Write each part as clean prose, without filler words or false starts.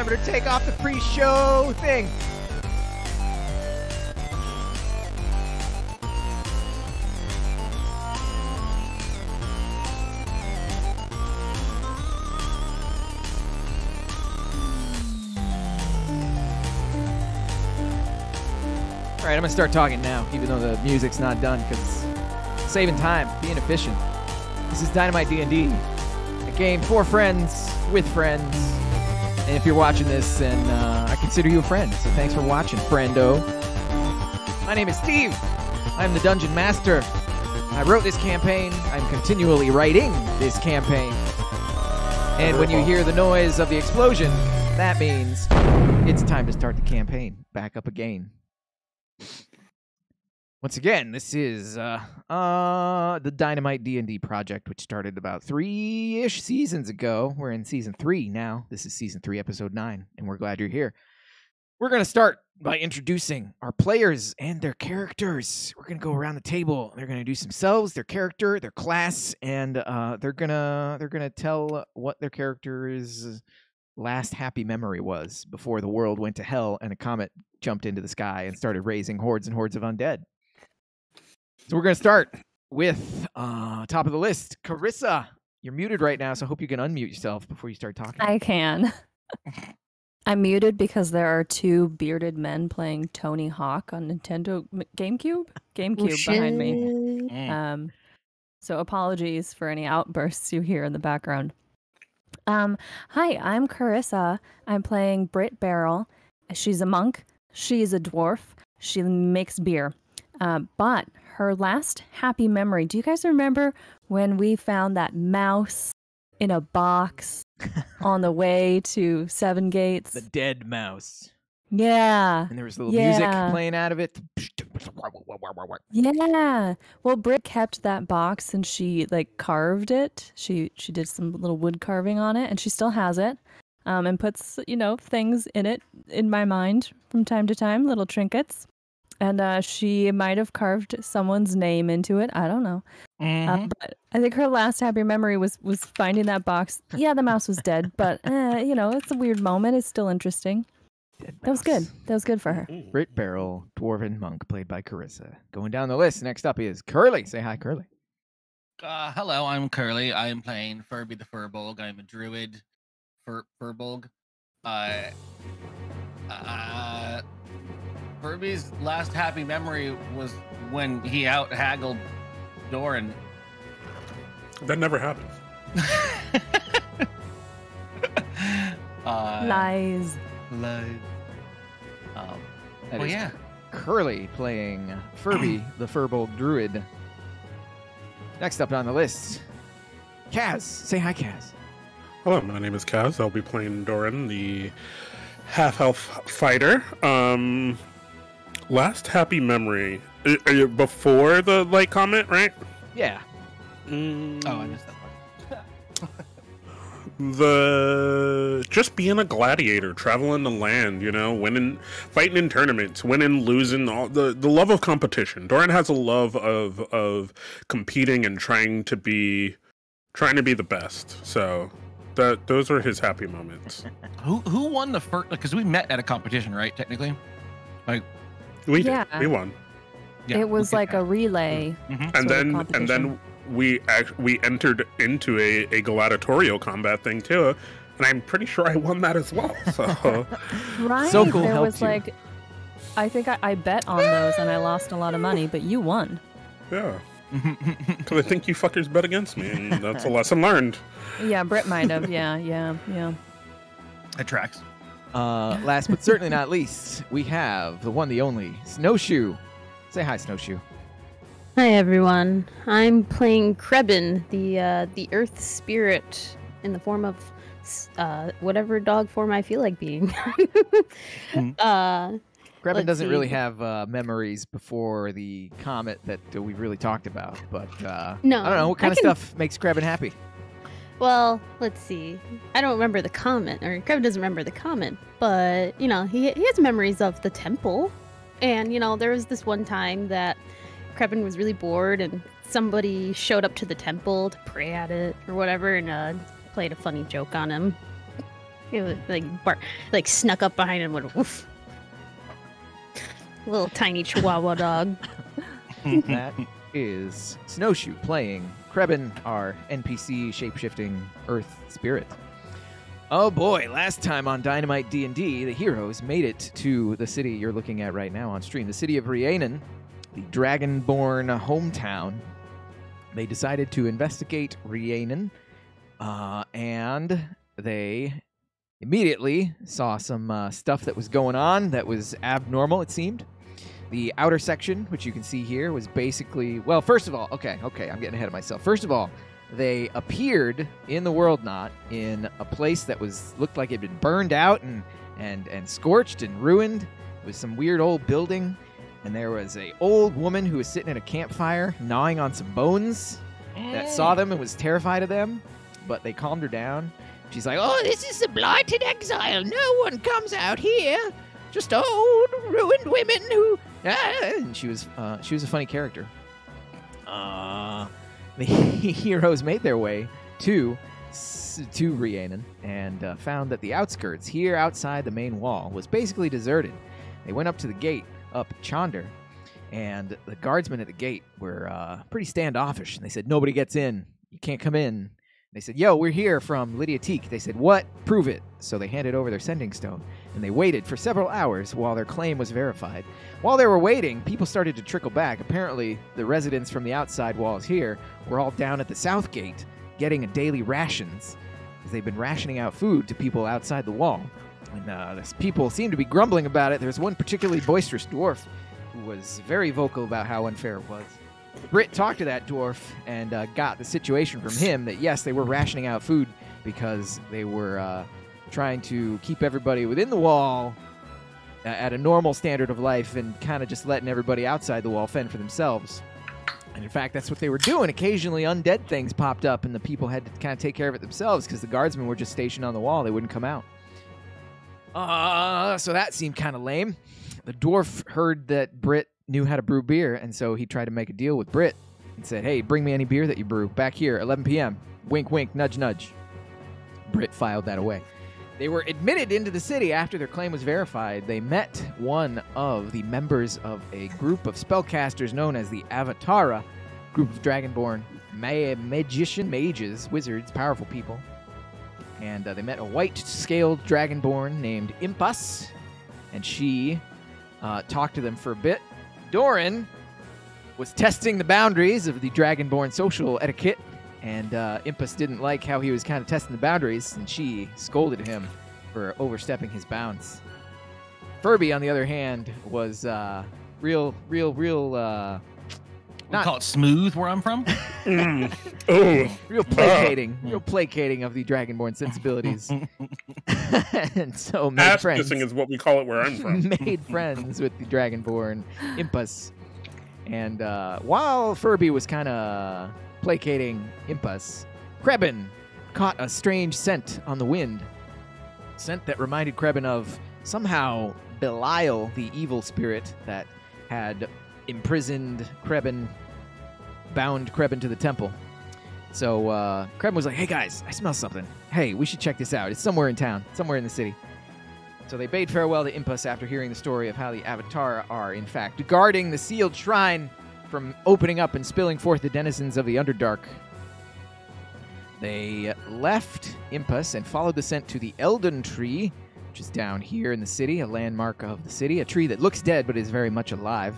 remember to take off the pre-show thing. All right, I'm going to start talking now, even though the music's not done, because saving time, being efficient. This is Dynamite DnD, a game for friends, with friends. And if you're watching this, then I consider you a friend, so thanks for watching, friendo. My name is Steve. I'm the Dungeon Master. I wrote this campaign. I'm continually writing this campaign. And when you hear the noise of the explosion, that means it's time to start the campaign back up again. Once again, this is the Dynamite DnD project, which started about 3-ish seasons ago. We're in season 3 now. This is season 3, episode 9, and we're glad you're here. We're going to start by introducing our players and their characters. We're going to go around the table. They're going to introduce themselves, their character, their class, and they're gonna tell what their character's last happy memory was before the world went to hell and a comet jumped into the sky and started raising hordes and hordes of undead. So we're going to start with top of the list, Carissa. You're muted right now, so I hope you can unmute yourself before you start talking. I can. I'm muted because there are two bearded men playing Tony Hawk on Nintendo GameCube behind me. So apologies for any outbursts you hear in the background. Hi, I'm Carissa. I'm playing Britt Beryl. She's a monk. She's a dwarf. She makes beer. But her last happy memory, do you guys remember when we found that mouse in a box on the way to Seven Gates? The dead mouse. Yeah. And there was a little music playing out of it. Yeah. Well, Britt kept that box and she carved it. She did some little wood carving on it, and she still has it. And puts, things in it in my mind from time to time, little trinkets. And she might have carved someone's name into it. I don't know. But I think her last happy memory was finding that box. Yeah, the mouse was dead, but it's a weird moment. It's still interesting. That was good. That was good for her. Britt Beryl, dwarven monk, played by Carissa. Going down the list, next up is Curly. Say hi, Curly. Hello, I'm Curly. I am playing Furby the Furbolg. I'm a druid Furbolg. Furby's last happy memory was when he out-haggled Doran. That never happened. Lies. Yeah. Curly playing Furby the Furbolg druid. Next up on the list, Kaz. Say hi, Kaz. Hello, my name is Kaz. I'll be playing Doran, the half-elf fighter. Last happy memory. Before the light comment, right? Yeah. Oh, I missed that part. Just being a gladiator, traveling the land, winning, fighting in tournaments, winning, losing, all the love of competition. Doran has a love of competing and trying to be the best. So those are his happy moments. Who won the first? Because we met at a competition, right? Technically, we won. Yeah, it was like a relay. And then we entered into a gladiatorial combat thing too, and I'm pretty sure I won that as well. So right, so cool. There was I think I bet on those and I lost a lot of money, but you won. Yeah, because I think you fuckers bet against me, and that's a lesson learned. Yeah, Britt might have. Yeah. It tracks. Last but certainly not least, we have the one, the only, Snowshoe. Say hi, Snowshoe. Hi, everyone. I'm playing Krebin, the Earth Spirit, in the form of whatever dog form I feel like being. Krebin doesn't really have memories before the comet that we've really talked about, but no, I don't know. What kind of stuff makes Krebin happy? Well, let's see. I don't remember the comment, or Krebin doesn't remember the comment, but, he has memories of the temple. And, there was this one time that Krebin was really bored and somebody showed up to the temple to pray at it or whatever and played a funny joke on him. It was like snuck up behind him with a woof. Little tiny chihuahua dog. That is Snowshoe playing Krebin, our NPC shape-shifting earth spirit. Oh boy, last time on Dynamite D&D, the heroes made it to the city you're looking at right now on stream, the city of Rhi'anon, the Dragonborn hometown. They decided to investigate Rhi'anon, and they immediately saw some stuff that was going on that was abnormal, it seemed. The outer section, which you can see here, was basically... Well, first of all, okay, I'm getting ahead of myself. First of all, they appeared in the World Knot in a place that looked like it had been burned out and scorched and ruined. It was some weird old building, and there was a old woman who was sitting at a campfire gnawing on some bones that saw them and was terrified of them, but they calmed her down. She's like, "Oh, this is the blighted exile. No one comes out here. Just old, ruined women who..." And she was a funny character. The heroes made their way to Rhi'anon and found that the outskirts, here outside the main wall, was basically deserted. They went up to the gate, up Chandar, and the guardsmen at the gate were pretty standoffish. And they said, "Nobody gets in. You can't come in." They said, "Yo, we're here from Lydia Teak." They said, "What? Prove it." So they handed over their sending stone, and they waited for several hours while their claim was verified. While they were waiting, people started to trickle back. Apparently, the residents from the outside walls here were all down at the south gate getting daily rations, because they've been rationing out food to people outside the wall. And people seemed to be grumbling about it. There was one particularly boisterous dwarf who was very vocal about how unfair it was. Britt talked to that dwarf and got the situation from him that, yes, they were rationing out food because they were trying to keep everybody within the wall at a normal standard of life and kind of just letting everybody outside the wall fend for themselves. And in fact, that's what they were doing. Occasionally, undead things popped up, and the people had to kind of take care of it themselves because the guardsmen were just stationed on the wall. They wouldn't come out. So that seemed kind of lame. The dwarf heard that Britt knew how to brew beer, and so he tried to make a deal with Britt and said, "Hey, bring me any beer that you brew. Back here, 11 p.m. Wink, wink, nudge, nudge." Britt filed that away. They were admitted into the city after their claim was verified. They met one of the members of a group of spellcasters known as the Avatara, group of Dragonborn mages, wizards, powerful people. And they met a white-scaled Dragonborn named Impas, and she talked to them for a bit. Doran was testing the boundaries of the Dragonborn social etiquette, and Impas didn't like how he was kind of testing the boundaries, and she scolded him for overstepping his bounds. Furby, on the other hand, was real We call it smooth where I'm from. Real placating of the Dragonborn sensibilities. And so made friends. Ass-kissing is what we call it where I'm from. Made friends with the Dragonborn Impas. And while Furby was kind of placating Impas, Krebin caught a strange scent on the wind. Scent that reminded Krebin of somehow Belial, the evil spirit that had imprisoned Krebin, bound Krebin to the temple. So Krebin was like, "Hey guys, I smell something. Hey, we should check this out. It's somewhere in town, somewhere in the city." So they bade farewell to Impas after hearing the story of how the Avatar are, in fact, guarding the sealed shrine from opening up and spilling forth the denizens of the Underdark. They left Impas and followed the scent to the Elden Tree, which is down here in the city, a landmark of the city, a tree that looks dead but is very much alive.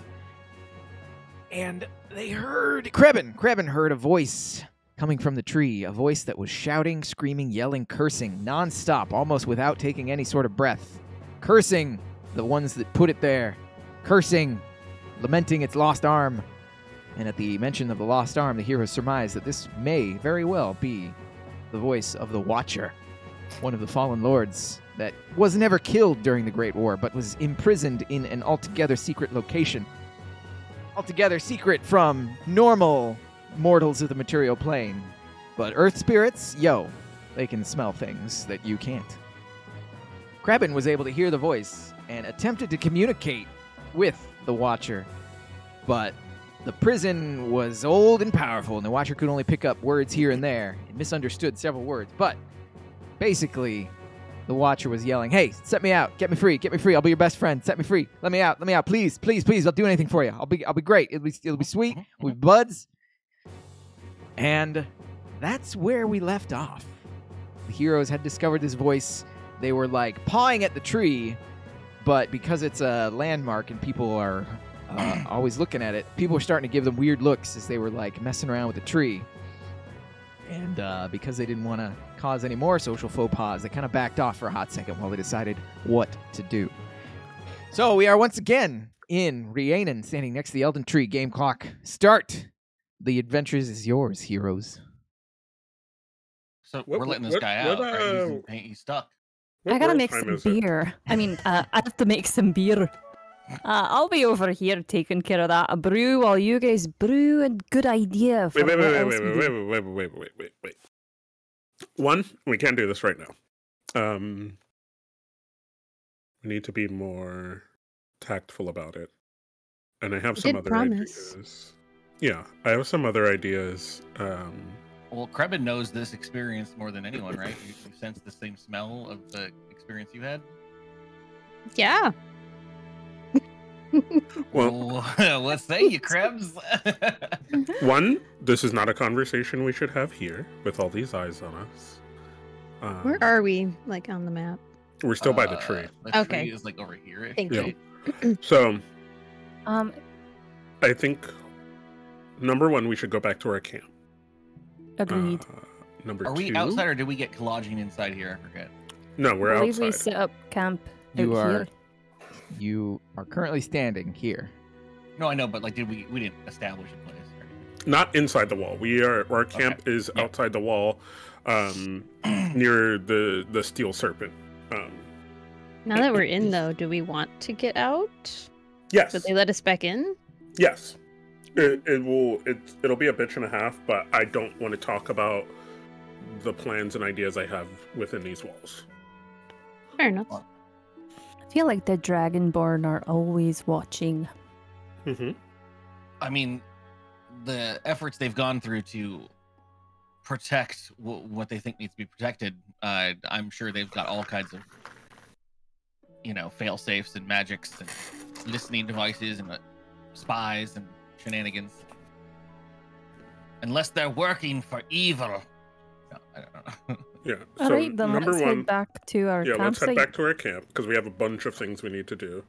And they heard... Krebin heard a voice coming from the tree, a voice that was shouting, screaming, yelling, cursing, nonstop, almost without taking any sort of breath. Cursing the ones that put it there. Cursing, lamenting its lost arm. And at the mention of the lost arm, the heroes surmise that this may very well be the voice of the Watcher, one of the fallen lords that was never killed during the Great War, but was imprisoned in an altogether secret location. Altogether secret from normal mortals of the material plane. But earth spirits, they can smell things that you can't. Krebin was able to hear the voice and attempted to communicate with the Watcher, but the prison was old and powerful, and the Watcher could only pick up words here and there. It misunderstood several words, but basically, The Watcher was yelling, "Hey, set me out! Get me free! Get me free! I'll be your best friend! Set me free! Let me out! Let me out! Please, please, please! I'll do anything for you! I'll be great! It'll be sweet! We'll be buds!" And that's where we left off. The heroes had discovered this voice. They were like pawing at the tree, but because it's a landmark and people are always looking at it, people were starting to give them weird looks as they were like messing around with the tree. And because they didn't want to cause any more social faux pas, they kind of backed off for a hot second while they decided what to do. So we are once again in Rhi'anon, standing next to the Elden Tree. Game clock, start. The adventures is yours, heroes. So we're letting this guy out. Right? He's stuck. I gotta make some beer. I have to make some beer. I'll be over here taking care of that. A brew while you guys brew. A good idea. For Wait. One, we can't do this right now. We need to be more tactful about it. And I have some other ideas. Yeah, I have some other ideas. Well, Krebin knows this experience more than anyone, right? You sense the same smell of the experience you had? Yeah. Well, what say you, Krebs? One, this is not a conversation we should have here with all these eyes on us. Where are we, like, on the map? We're still by the tree. The tree is, like, over here. Thank you. So, I think, number one, we should go back to our camp. Agreed. Number two. Are we outside or did we get collaging inside here? I forget. No, we're I believe outside. we set up camp You out are here. you are currently standing here. No, I know, but like, we didn't establish a place. Right? Not inside the wall. Our camp is outside the wall, near the Steel Serpent. Now that we're in, though, do we want to get out? Yes. Would they let us back in? Yes. It'll be a bitch and a half, but I don't want to talk about the plans and ideas I have within these walls. Fair enough. I feel like the Dragonborn are always watching. Mm-hmm. I mean, the efforts they've gone through to protect what they think needs to be protected, I'm sure they've got all kinds of, fail-safes and magics and listening devices and spies and shenanigans. Unless they're working for evil. No, I don't know. Yeah. All So right, then number let's one, head back to our let's campsite. head back to our camp because we have a bunch of things we need to do.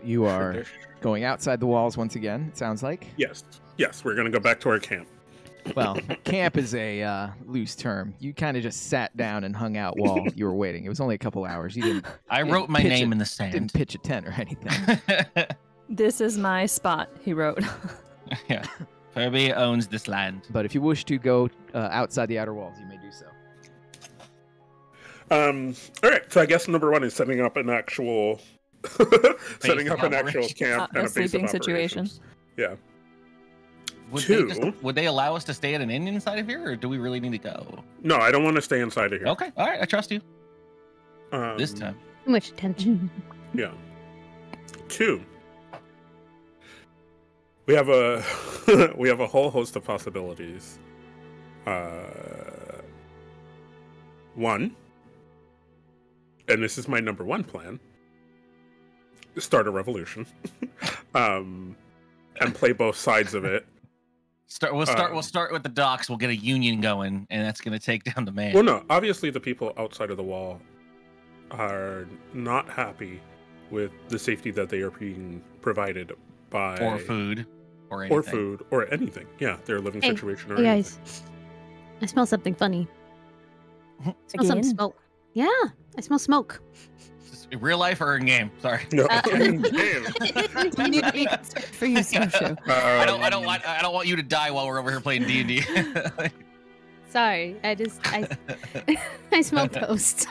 You are going outside the walls once again, it sounds like. Yes, we're gonna go back to our camp. Well, camp is a loose term. You kind of just sat down and hung out while you were waiting. It was only a couple hours. You didn't. I wrote my name in the sand. Didn't pitch a tent or anything. This is my spot, he wrote. Yeah. Furby owns this land. But if you wish to go outside the outer walls, you may do so. All right. So I guess number one is setting up an actual camp and a base sleeping of situation. operations. Yeah. Would they allow us to stay at an inn inside of here, or do we really need to go? No, I don't want to stay inside of here. Okay, all right, I trust you. This time. Too much attention. Yeah. 2. We have a whole host of possibilities. 1, and this is my number 1 plan: start a revolution, and play both sides of it. We'll start with the docks. We'll get a union going, and that's going to take down the man. Well, no, obviously the people outside of the wall are not happy with the safety that they are being provided by or food or anything. Yeah, their living situation or hey anything. guys, I smell something funny. I smell some smoke. Yeah, I smell smoke. In real life or in game? Sorry. No, Damn. For you, Social. I don't want you to die while we're over here playing D&D. Sorry, I smell toast.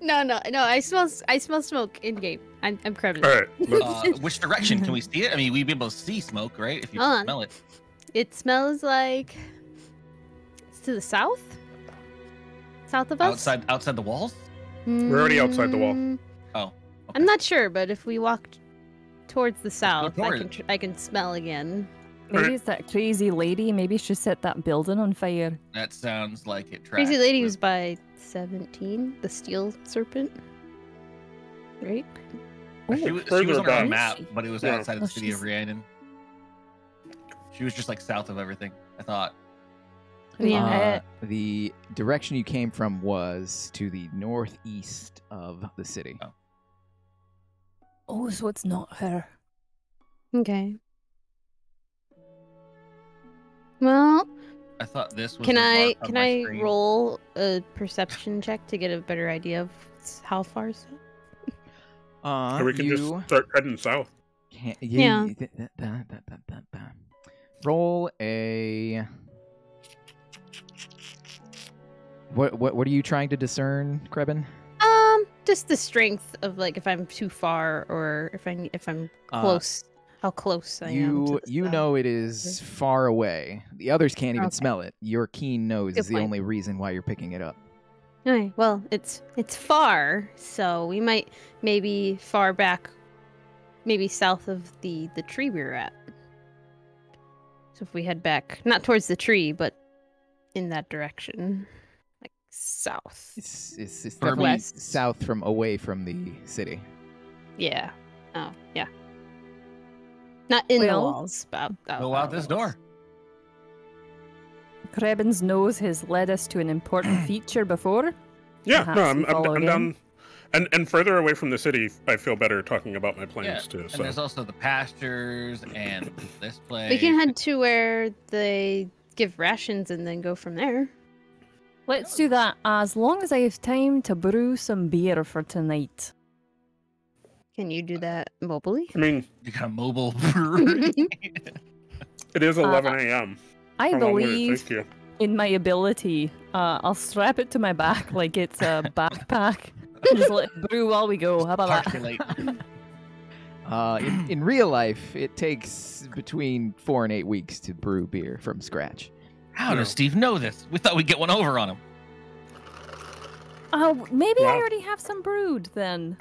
No, I smell smoke in game. I'm Krebin. All right. Which direction can we see it? I mean, we'd be able to see smoke, right? If you smell it. It smells like it's to the south. South of us. Outside the walls. We're already outside the wall. Oh. Okay. I'm not sure, but if we walked towards the south, towards I can smell again. Maybe it's that crazy lady. Maybe she set that building on fire. That sounds like it tracks. Crazy Lady with- was by 17, the Steel Serpent. Right? She was Further on her own back. map, but it was Yeah. outside of Oh, the city of she's- Rhi'anon. She was just like south of everything, I thought. Yeah. The direction you came from was to the northeast of the city. Oh, so it's not her. Okay. Well, I thought this was can the I mark on my screen. roll a perception check to get a better idea of how far south? Or we can you just start heading south. can't. Yeah. Roll a. What are you trying to discern, Krebin? Just the strength of like if I'm too far or if I'm close. How close I am. To the You south. know it is far away. The others can't even Okay. smell it. Your keen nose Good is the point. only reason why you're picking it up. Okay, well, it's far, so we might maybe far back, maybe south of the tree we were at. So if we head back, not towards the tree, but in that direction, like south. It's For definitely West. south from away from the city. Yeah. Oh, yeah. Not in the Well, walls, but Go out this door. Krebin's nose has led us to an important feature before. Yeah, Perhaps no, we I'm follow down. And further away from the city, I feel better talking about my Yeah, plans too. and So there's also the pastures and this place. we can head to where they give rations and then go from there. Let's do that as long as I have time to brew some beer for tonight. Can you do that mobily? I mean, You got a mobile brewery. it is 11 a.m. I How long would it believe take you? in my ability. I'll strap it to my back like it's a backpack. And just let it brew while we go. How about that? Calculate. In real life, it takes between 4 and 8 weeks to brew beer from scratch. How does Steve know this? We thought we'd get one over on him. Oh, maybe I Yeah. already have some brewed then.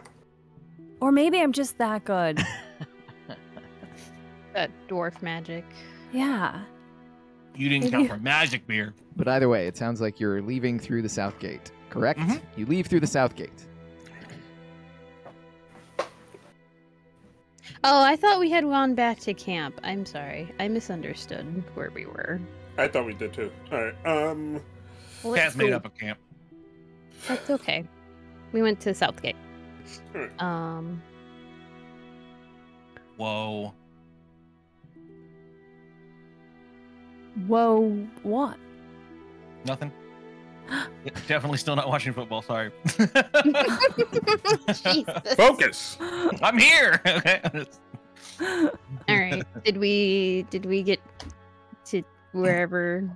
Or maybe I'm just that good. That dwarf magic. Yeah. You didn't count for magic beer. But either way, it sounds like you're leaving through the south gate, correct? Mhm. You leave through the south gate. Oh, I thought we had gone back to camp. I'm sorry. I misunderstood where we were. I thought we did too. All right. Well, Cat's let's made go- up a camp. That's okay. We went to Southgate. Alright. Whoa. Whoa, what? Nothing. Definitely still not watching football. Sorry. Jesus. Focus. I'm here. Okay. All right. Did we get to wherever?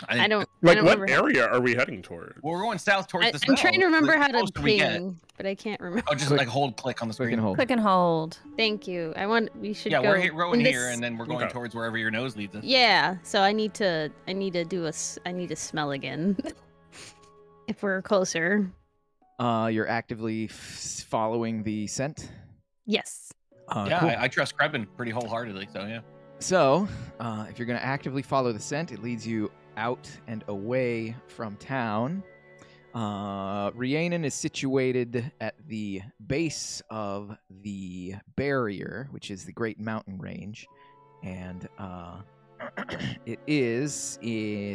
I don't. Like, I don't what remember. area are we heading toward? Well, we're going south towards the I'm trying to remember how to closer we get. ping, but I can't remember. Oh, just Click- like hold click on the Click screen. and hold. Click and hold. Thank you. We should Yeah, go. we're going in here, this- and then we're going Okay. towards wherever your nose leads us. Yeah. So I need to do I need to smell again. If we're closer. You're actively following the scent. Yes. Yeah, Cool. I trust Krebin pretty wholeheartedly. So yeah. So, if you're going to actively follow the scent, it leads you out and away from town. Rhi'anon is situated at the base of the barrier, which is the Great Mountain Range, and it is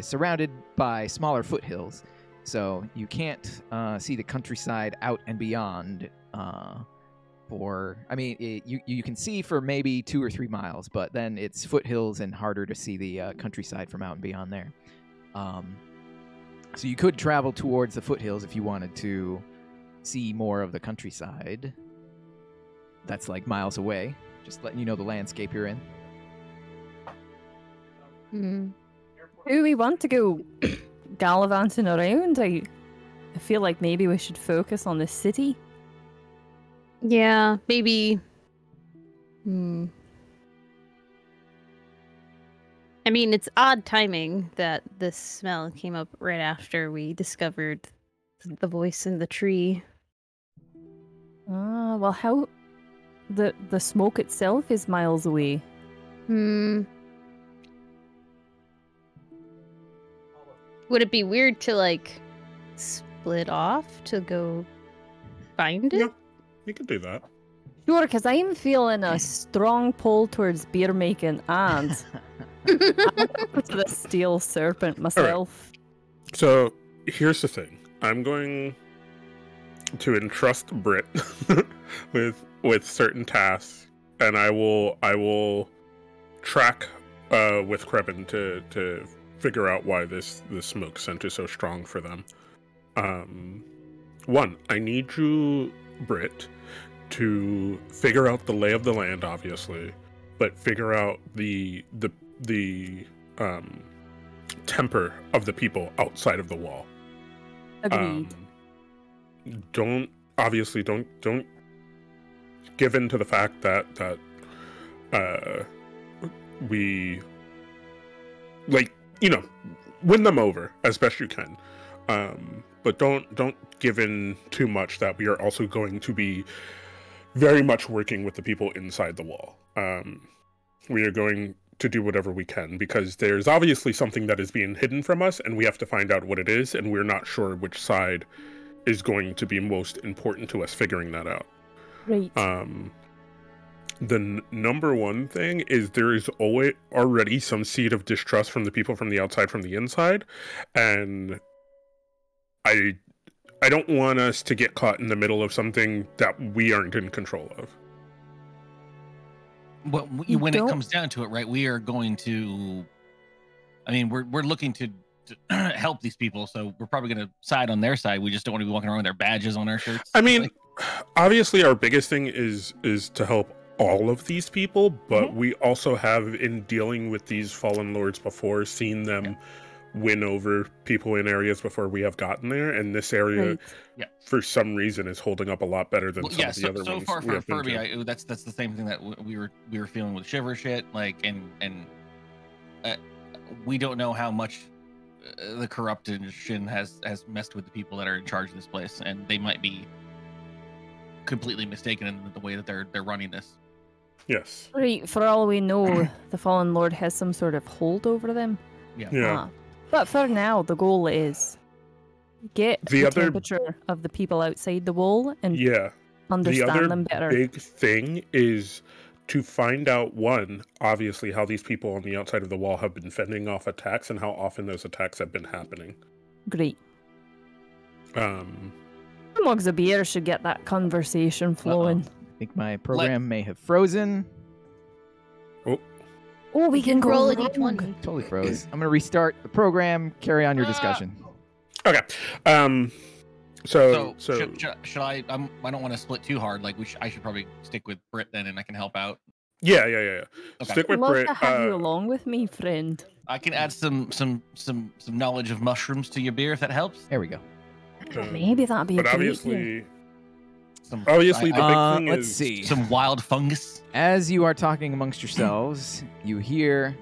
surrounded by smaller foothills, so you can't see the countryside out and beyond. You can see for maybe 2 or 3 miles, but then it's foothills and harder to see the countryside from out and beyond there. So you could travel towards the foothills if you wanted to see more of the countryside. That's like miles away. Just letting you know the landscape you're in. Mm. Do we want to go gallivanting around? I feel like maybe we should focus on the city. Yeah. Maybe. Hmm. I mean, it's odd timing that this smell came up right after we discovered the voice in the tree. Well, how the smoke itself is miles away. Hmm. Would it be weird to like split off to go find it? Yeah, you could do that. Sure, because I'm feeling a strong pull towards beer making and I'm up to the Steel Serpent myself. So here's the thing. I'm going to entrust Britt with certain tasks, and I will track with Krebin to figure out why this smoke scent is so strong for them. One, I need you, Britt, to figure out the lay of the land, obviously, but figure out the temper of the people outside of the wall. Agreed. Don't give in to the fact that we, like, win them over as best you can. But don't give in too much that we are also going to be very much working with the people inside the wall. We are going to do whatever we can, because there's obviously something that is being hidden from us, and we have to find out what it is, and we're not sure which side is going to be most important to us figuring that out. Right. The number one thing is there is already some seed of distrust from the people from the outside, from the inside, and I don't want us to get caught in the middle of something that we aren't in control of. Well, when it comes down to it, right, we are going to, I mean, we're looking to help these people, so we're probably going to side on their side. We just don't want to be walking around with their badges on our shirts. I mean, obviously our biggest thing is to help all of these people, but we also have, in dealing with these fallen lords before, seen them win over people in areas before we have gotten there, and this area, for some reason, is holding up a lot better than some of the other ones. So far for Furby, that's the same thing that we were feeling with Shiver shit, like, and we don't know how much the corruption has messed with the people that are in charge of this place, and they might be completely mistaken in the way that they're running this. Yes. Right, for all we know, the Fallen Lord has some sort of hold over them. Yeah. But for now, the goal is get the temperature of the people outside the wall and understand them better. The other big thing is to find out, one, obviously, how these people on the outside of the wall have been fending off attacks and how often those attacks have been happening. Great. Mugs of beer should get that conversation flowing. I think my program may have frozen. Oh, we can roll go a d20. Totally froze. I'm going to restart the program. Carry on your discussion. Okay. So should I? I don't want to split too hard. Like I should probably stick with Britt then, and I can help out. Yeah. Okay. Stick with Love Britt. to have you along with me, friend. I can add some knowledge of mushrooms to your beer if that helps. There we go. Maybe that'd be a But great idea. obviously, the big thing let's is see. Some wild fungus. As you are talking amongst yourselves, you hear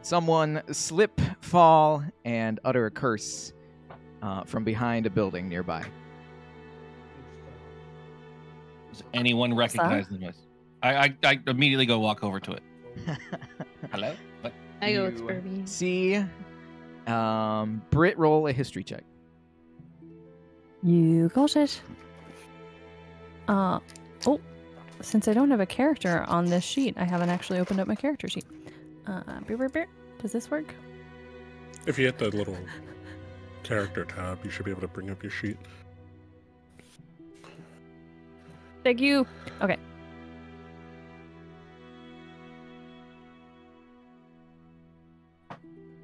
someone slip, fall, and utter a curse from behind a building nearby. Does anyone recognize the noise? I immediately go walk over to it. Hello? What? I go with Furby. See, Britt, roll a history check. You got it. Since I don't have a character on this sheet, I haven't actually opened up my character sheet. Does this work? if you hit the little character tab, you should be able to bring up your sheet. Thank you. Okay.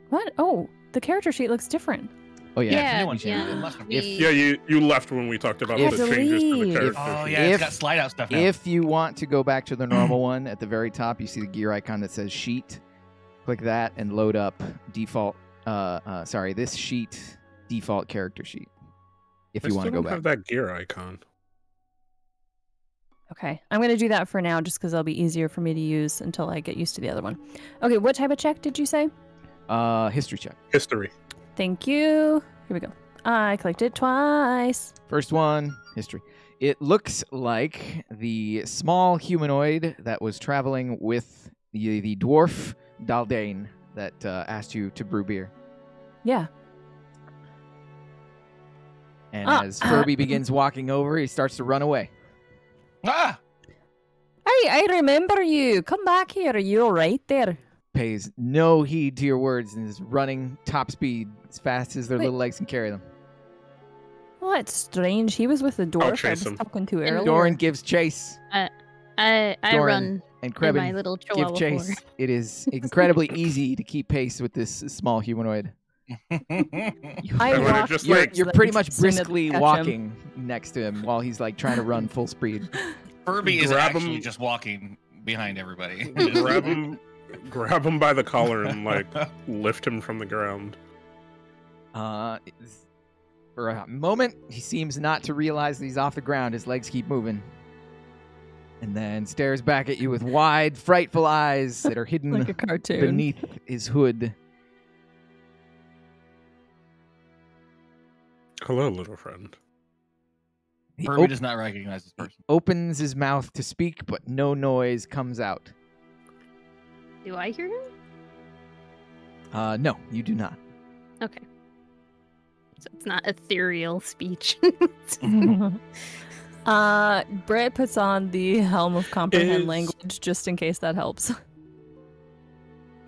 What? Oh, the character sheet looks different. Oh yeah. Yeah, you left when we talked about the changes to the character. Oh yeah, it's got slide out stuff now. If you want to go back to the normal one, at the very top you see the gear icon that says sheet. Click that and load up default. This sheet default character sheet. If you want to go back. Have that gear icon. Okay, I'm going to do that for now just because it'll be easier for me to use until I get used to the other one. Okay, what type of check did you say? History check. History. Thank you. Here we go. I clicked it twice. First one, history. It looks like the small humanoid that was traveling with the dwarf Daldane that asked you to brew beer. Yeah. And as Furby begins walking over, he starts to run away. Ah! Hey, I remember you. Come back here. Are you all right there? Pays no heed to your words and is running top speed as fast as their Wait. little legs can carry them. Oh, that's strange. He was with the dwarf I chase was him. talking to earlier. Doran gives chase. I Doran run and in my Krebin little give chihuahua chase. form. It is incredibly easy to keep pace with this small humanoid. I wanna walked just, You're, towards you're them pretty much as soon as I briskly catch him. walking next to him while he's like trying to run full speed. Furby is Grab actually him. just walking behind everybody. grab him by the collar and like lift him from the ground. For a moment, he seems not to realize that he's off the ground. His legs keep moving. And then stares back at you with wide, frightful eyes that are hidden Like a cartoon. beneath his hood. Hello, little friend. He Furby does not recognize this person. opens his mouth to speak, but no noise comes out. Do I hear him? No, you do not. Okay. So it's not ethereal speech. Britt puts on the Helm of Comprehend Is- language just in case that helps.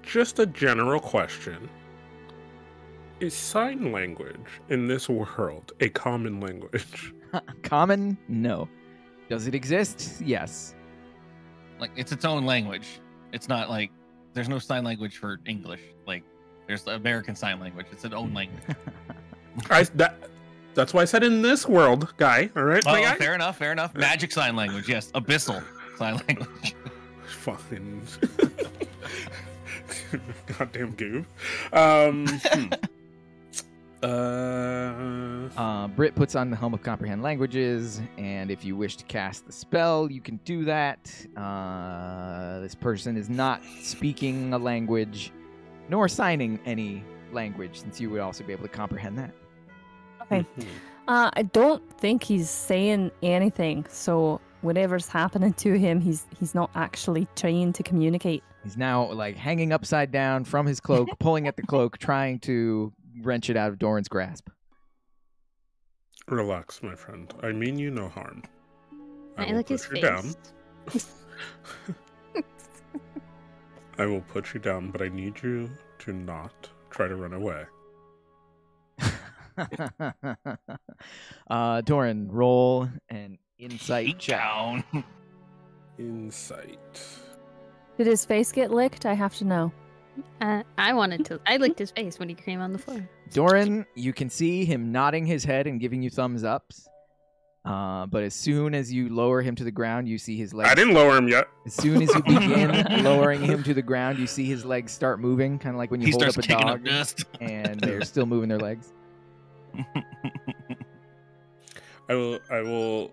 Just a general question. Is sign language in this world a common language? Common? No. Does it exist? Yes. Like, it's its own language. It's not like there's no sign language for English. Like, there's the American Sign Language. It's its own language. That's why I said in this world, guy. All right, Oh, my guy? fair enough. Fair enough. Magic Sign Language. Yes. Abyssal Sign Language. Fucking goddamn goob. Britt puts on the Helm of Comprehend Languages, and if you wish to cast the spell, you can do that. This person is not speaking a language, nor signing any language, since you would also be able to comprehend that. Okay. I don't think he's saying anything, so whatever's happening to him, he's not actually trying to communicate. He's now like hanging upside down from his cloak, pulling at the cloak, trying to wrench it out of Doran's grasp. Relax, my friend. I mean you no harm. I will like his put you face. down. I will put you down, but I need you to not try to run away. Doran, roll an insight check. Down. Insight. Did his face get licked? I have to know. I wanted to. I licked his face when he came on the floor. Doran, you can see him nodding his head and giving you thumbs ups. But as soon as you lower him to the ground, you see his legs. I didn't lower him yet. As soon as you begin lowering him to the ground, you see his legs start moving, kind of like when you He hold starts up a kicking dog, up dust. and they're still moving their legs. I will.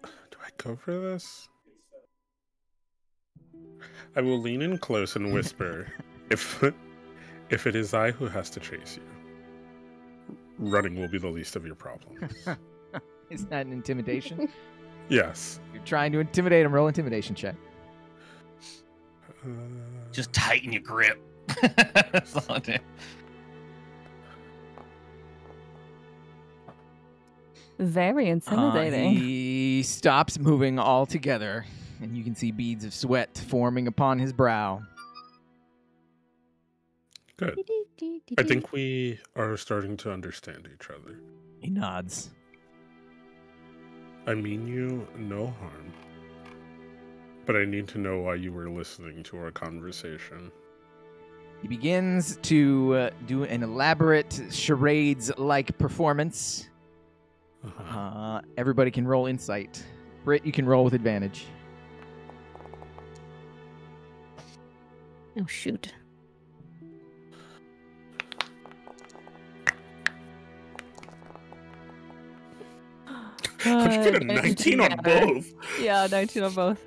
Do I go for this? I will lean in close and whisper, if it is I who has to chase you, running will be the least of your problems. Is that an intimidation? Yes. You're trying to intimidate him. Roll intimidation check. Just tighten your grip. That's all it is. Very intimidating. He stops moving altogether, and you can see beads of sweat forming upon his brow. Good. I think we are starting to understand each other. He nods. I mean you no harm. But I need to know why you were listening to our conversation. He begins to do an elaborate charades-like performance. Everybody can roll insight. Britt, you can roll with advantage. Oh, shoot. How'd you get a 19 on both? Yeah, 19 on both.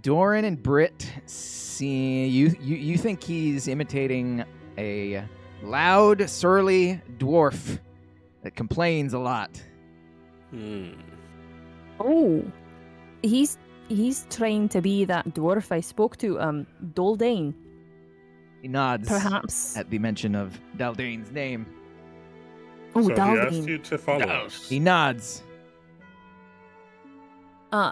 Doran and Britt see you think he's imitating a loud, surly dwarf that complains a lot. Oh, he's trying to be that dwarf I spoke to, Doldane. He nods Perhaps. at the mention of Daldane's name. Oh, So he asked Daldane. you to follow us. He nods.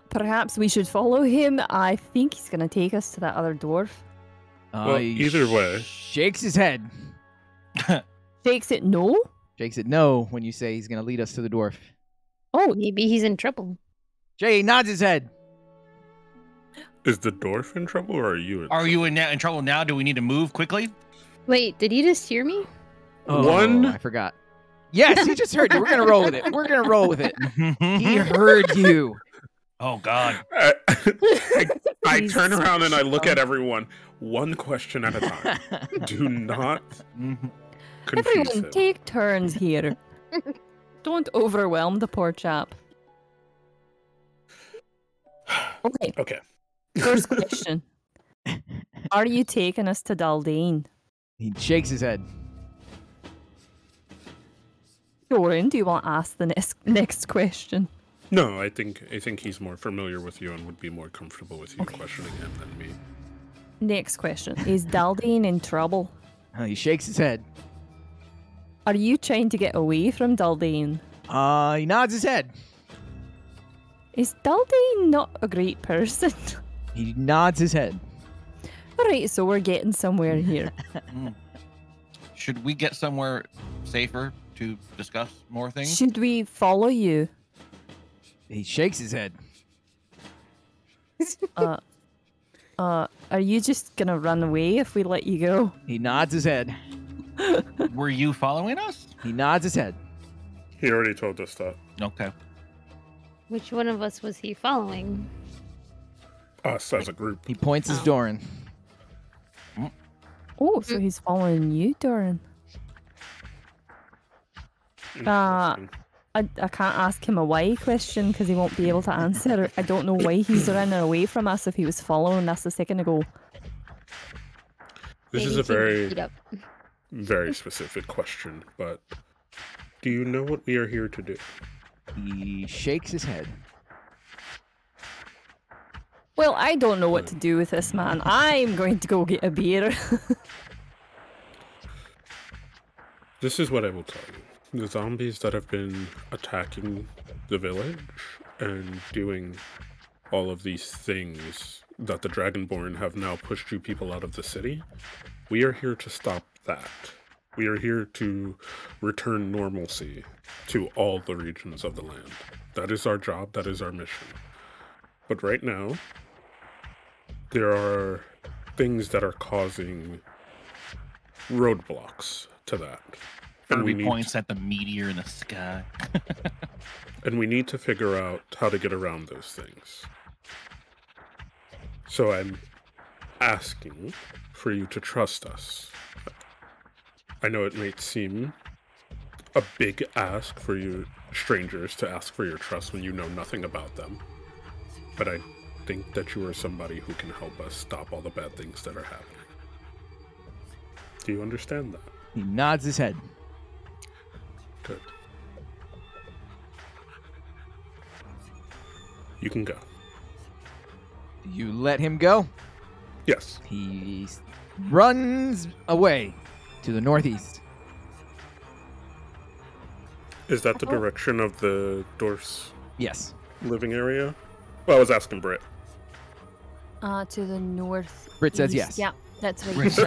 Perhaps we should follow him. I think he's going to take us to that other dwarf. Well, He either way. shakes his head. Shakes it no? Shakes it no when you say he's going to lead us to the dwarf. Oh, Maybe he's in trouble. Jay nods his head. Is the dwarf in trouble, or are you? Are you in trouble now? Do we need to move quickly? Wait, did you just hear me? One- I forgot. Yes, he just heard you. We're going to roll with it. We're going to roll with it. He heard you. Oh God. I He's turn around and I look so- at everyone, one question at a time. Do not confuse everyone, him. take turns here. Don't overwhelm the poor chap. Okay, Okay. first question. Are you taking us to Daldane? He shakes his head. Doran, do you want to ask the next question? No, I think he's more familiar with you and would be more comfortable with you Okay. questioning him than me. Next question. Is Daldane in trouble? He shakes his head. Are you trying to get away from Daldane? He nods his head. Is Daldane not a great person? He nods his head. Alright, so we're getting somewhere here. Should we get somewhere safer to discuss more things? Should we follow you? He shakes his head. Are you just gonna run away if we let you go? He nods his head. Were you following us? He nods his head. He already told us that. Okay. Which one of us was he following? Us as a group. He points his Doran. Oh, so he's following you, Doran. Interesting. I can't ask him a why question because he won't be able to answer. I don't know why he's running away from us if he was following us a second ago. This Maybe is a he seemed very, beat up. very specific question, but do you know what we are here to do? He shakes his head. Well, I don't know what to do with this man. I'm going to go get a beer. This is what I will tell you. The zombies that have been attacking the village and doing all of these things that the Dragonborn have now pushed you people out of the city, we are here to stop that. We are here to return normalcy to all the regions of the land. That is our job, that is our mission. But right now, there are things that are causing roadblocks to that. And we Kirby need points at the meteor in the sky. and we need to figure out how to get around those things. So I'm asking for you to trust us. I know it may seem a big ask for you strangers to ask for your trust when you know nothing about them, but I think that you are somebody who can help us stop all the bad things that are happening. Do you understand that? He nods his head. Good. You can go. You let him go. Yes. He runs away to the northeast. Is that the direction of the dwarf's Yes. living area? Well, I was asking Britt. To the north. Britt says yes. Yeah, that's right.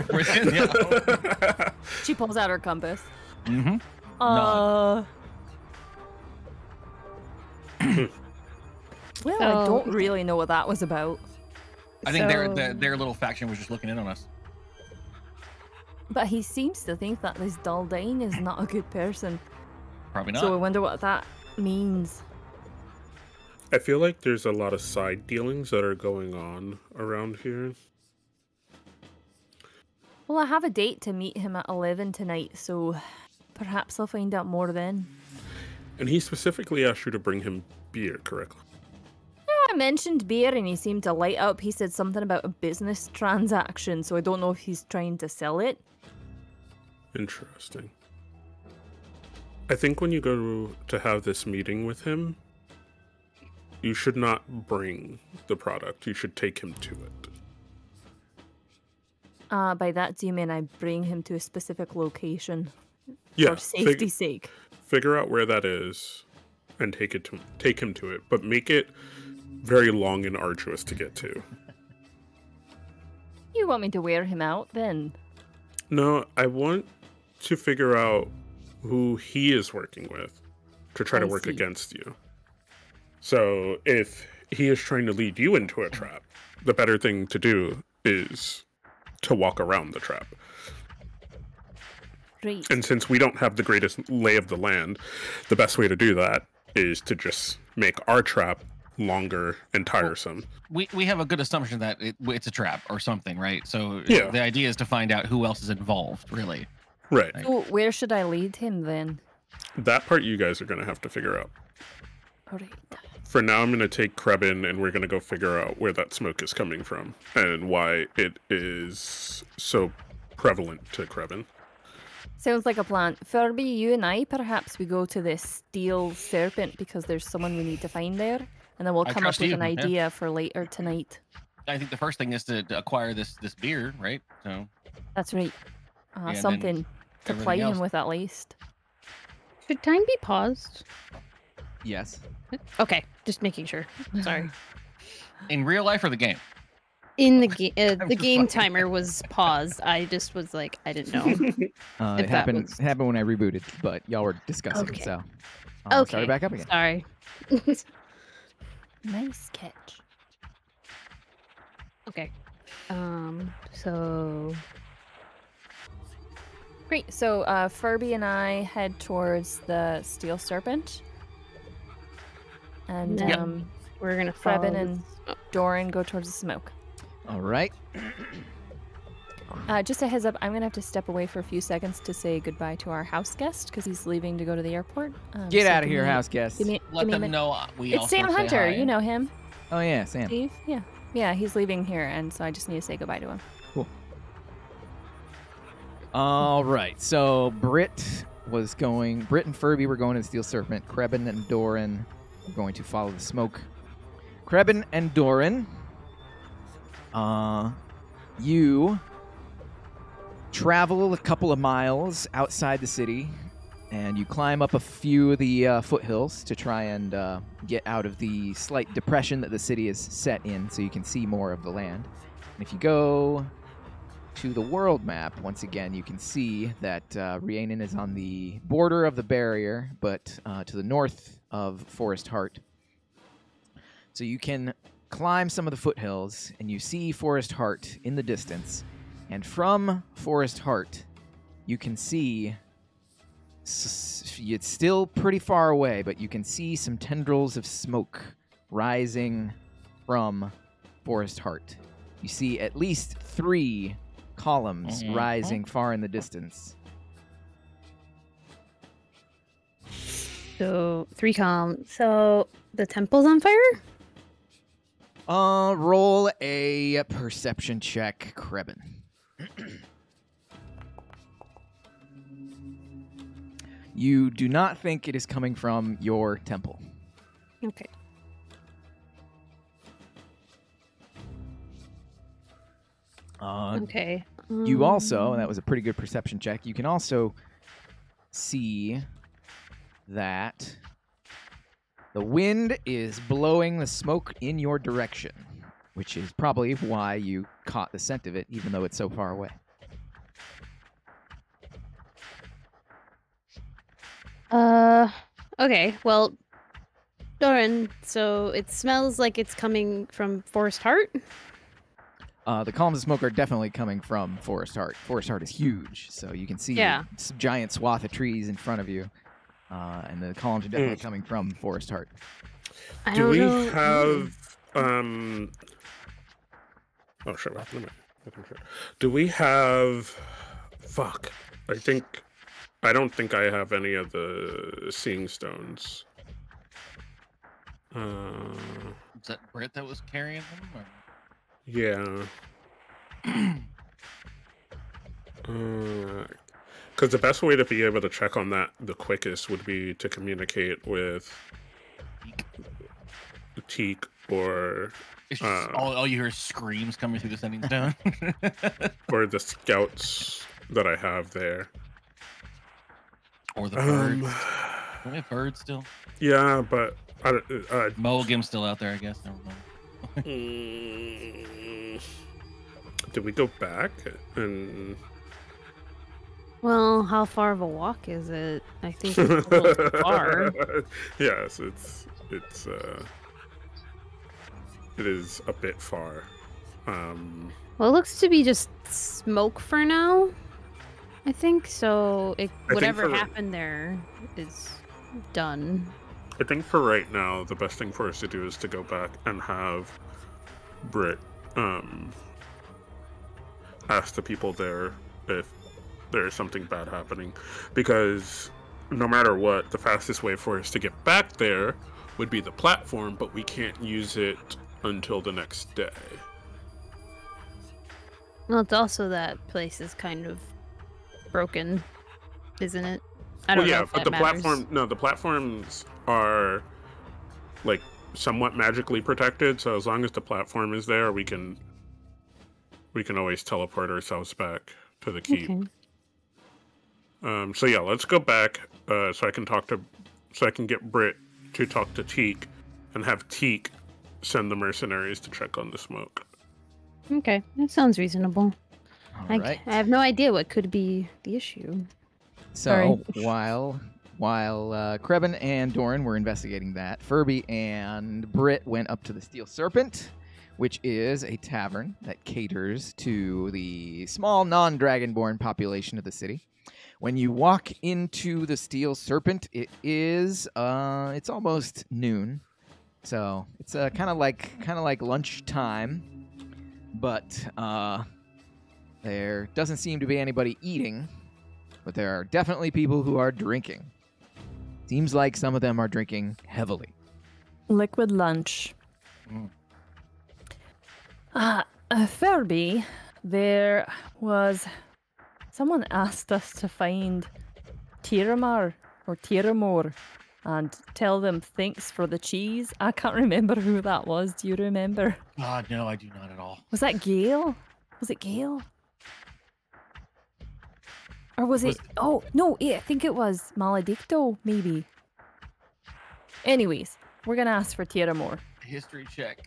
Yeah. She pulls out her compass. Mm-hmm. Well, I So- don't really know what that was about. I think So- their little faction was just looking in on us. But he seems to think that this Daldane is not a good person. Probably not. So I wonder what that means. I feel like there's a lot of side dealings that are going on around here. Well, I have a date to meet him at 11 tonight, so perhaps I'll find out more then. And he specifically asked you to bring him beer, correctly? I mentioned beer and he seemed to light up. He said something about a business transaction, so I don't know if he's trying to sell it. Interesting. I think when you go to have this meeting with him, you should not bring the product. You should take him to it. By that, do you mean I bring him to a specific location Yeah, for safety's sake? figure out where that is and take him to it, but make it very long and arduous to get to. You want me to wear him out then? No, I want to figure out who he is working with to try to work against you. So if he is trying to lead you into a trap, the better thing to do is to walk around the trap. Right. And since we don't have the greatest lay of the land, the best way to do that is to just make our trap longer and tiresome. We have a good assumption that it's a trap or something, right? So Yeah. the idea is to find out who else is involved, really. Right. So where should I lead him then? That part you guys are going to have to figure out. All right. For now, I'm going to take Krebin, and we're going to go figure out where that smoke is coming from and why it is so prevalent to Krebin. Sounds like a plan. Furby, you and I, perhaps we go to this Steel Serpent because there's someone we need to find there, and then we'll I come up trust with you, an yeah. idea for later tonight. I think the first thing is to acquire this beer, right? So That's right. and then Something to everything ply else. him with at least. Should time be paused? Yes. Okay, just making sure. Sorry. in real life or the game? In the game, I'm the just game fucking- timer was paused. I just was like, I didn't know. It If that happened was- happened when I rebooted, but y'all were discussing, Okay. so Okay. start it back up again. Sorry. Nice catch. Okay. So Great. So Furby and I head towards the Steel Serpent. And Yep. we're gonna follow. Krebin and this- Doran go towards the smoke. All right. Just a heads up, I'm going to have to step away for a few seconds to say goodbye to our house guest because he's leaving to go to the airport. Get so out of give here, me- house guest. Give me, Let give me a them minute. know we It's also Sam say Hunter. hi. You know him. Oh yeah, Sam. Steve? Yeah. Yeah, he's leaving here, and so I just need to say goodbye to him. All right. So Britt and Furby were going to the Steel Serpent. Krebin and Doran were going to follow the smoke. Krebin and Doran, you travel a couple of miles outside the city, and you climb up a few of the foothills to try and get out of the slight depression that the city is set in, so you can see more of the land. And if you go to the world map, once again, you can see that Rhi'anon is on the border of the barrier, but to the north of Forest Heart. So you can climb some of the foothills, and you see Forest Heart in the distance. And from Forest Heart, you can see it's still pretty far away, but you can see some tendrils of smoke rising from Forest Heart. You see at least 3 columns rising far in the distance. So 3 columns. So the temple's on fire? Roll a perception check, Krebin. You do not think it is coming from your temple. Okay. Okay. You also, and that was a pretty good perception check, you can also see that the wind is blowing the smoke in your direction, which is probably why you caught the scent of it, even though it's so far away. Okay. Well, Doran, so it smells like it's coming from Forest Heart? The columns of smoke are definitely coming from Forest Heart. Forest Heart is huge, so you can see Yeah. some giant swath of trees in front of you, and the columns are definitely coming from Forest Heart. I Do don't we know. have oh shit, what happened to me? Do we have fuck. I don't think I have any of the seeing stones. Is that Britt that was carrying them? Or? Yeah. Because the best way to be able to check on that the quickest would be to communicate with Teak or It's just all you hear is screams coming through the sending stone. or the scouts that I have there. Or the birds. Don't we have birds still? Yeah, but Mulligan's still out there, I guess. Never mind. Did we go back? And Well, how far of a walk is it? I think it's a little far. Yes, it is a bit far. Well, it looks to be just smoke for now. I think so. Whatever happened there is done. I think for right now, the best thing for us to do is to go back and have Britt ask the people there if there's something bad happening, because no matter what, the fastest way for us to get back there would be the platform, but we can't use it until the next day. Well, it's also that place is kind of broken, isn't it? I don't know. Yeah, but the platforms are like somewhat magically protected, so as long as the platform is there, we can always teleport ourselves back to the keep. Okay. So yeah, let's go back so I can get Britt to talk to Teak and have Teak send the mercenaries to check on the smoke. Okay, that sounds reasonable. All right. I have no idea what could be the issue. So while Krebin and Doran were investigating that, Furby and Britt went up to the Steel Serpent, which is a tavern that caters to the small non-Dragonborn population of the city. When you walk into the Steel Serpent, it is it's almost noon, so it's kind of like lunchtime, but there doesn't seem to be anybody eating, but there are definitely people who are drinking. Seems like some of them are drinking heavily. Liquid lunch. Furby, there was... Someone asked us to find Tiramar or Tiramore and tell them thanks for the cheese. I can't remember who that was. Do you remember? No, I do not at all. Was that Gale? Was it Gale? Or was it... Oh, no, I think it was Maledicto, maybe. Anyways, we're going to ask for Tiramore. History check.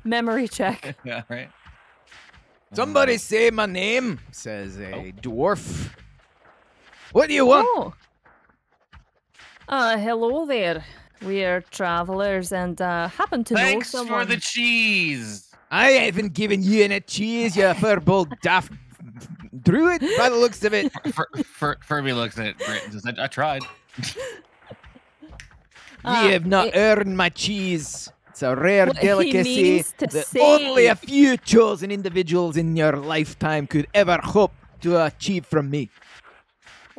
Memory check. Yeah, right. Somebody say my name, says a dwarf. What do you want? Hello there. We're travelers and happen to know someone. Thanks for the cheese. I haven't given you any cheese, you furball daft druid, by the looks of it. Furby looks at Britt and says, I tried. You have not earned my cheese. It's a rare delicacy that only a few chosen individuals in your lifetime could ever hope to achieve from me.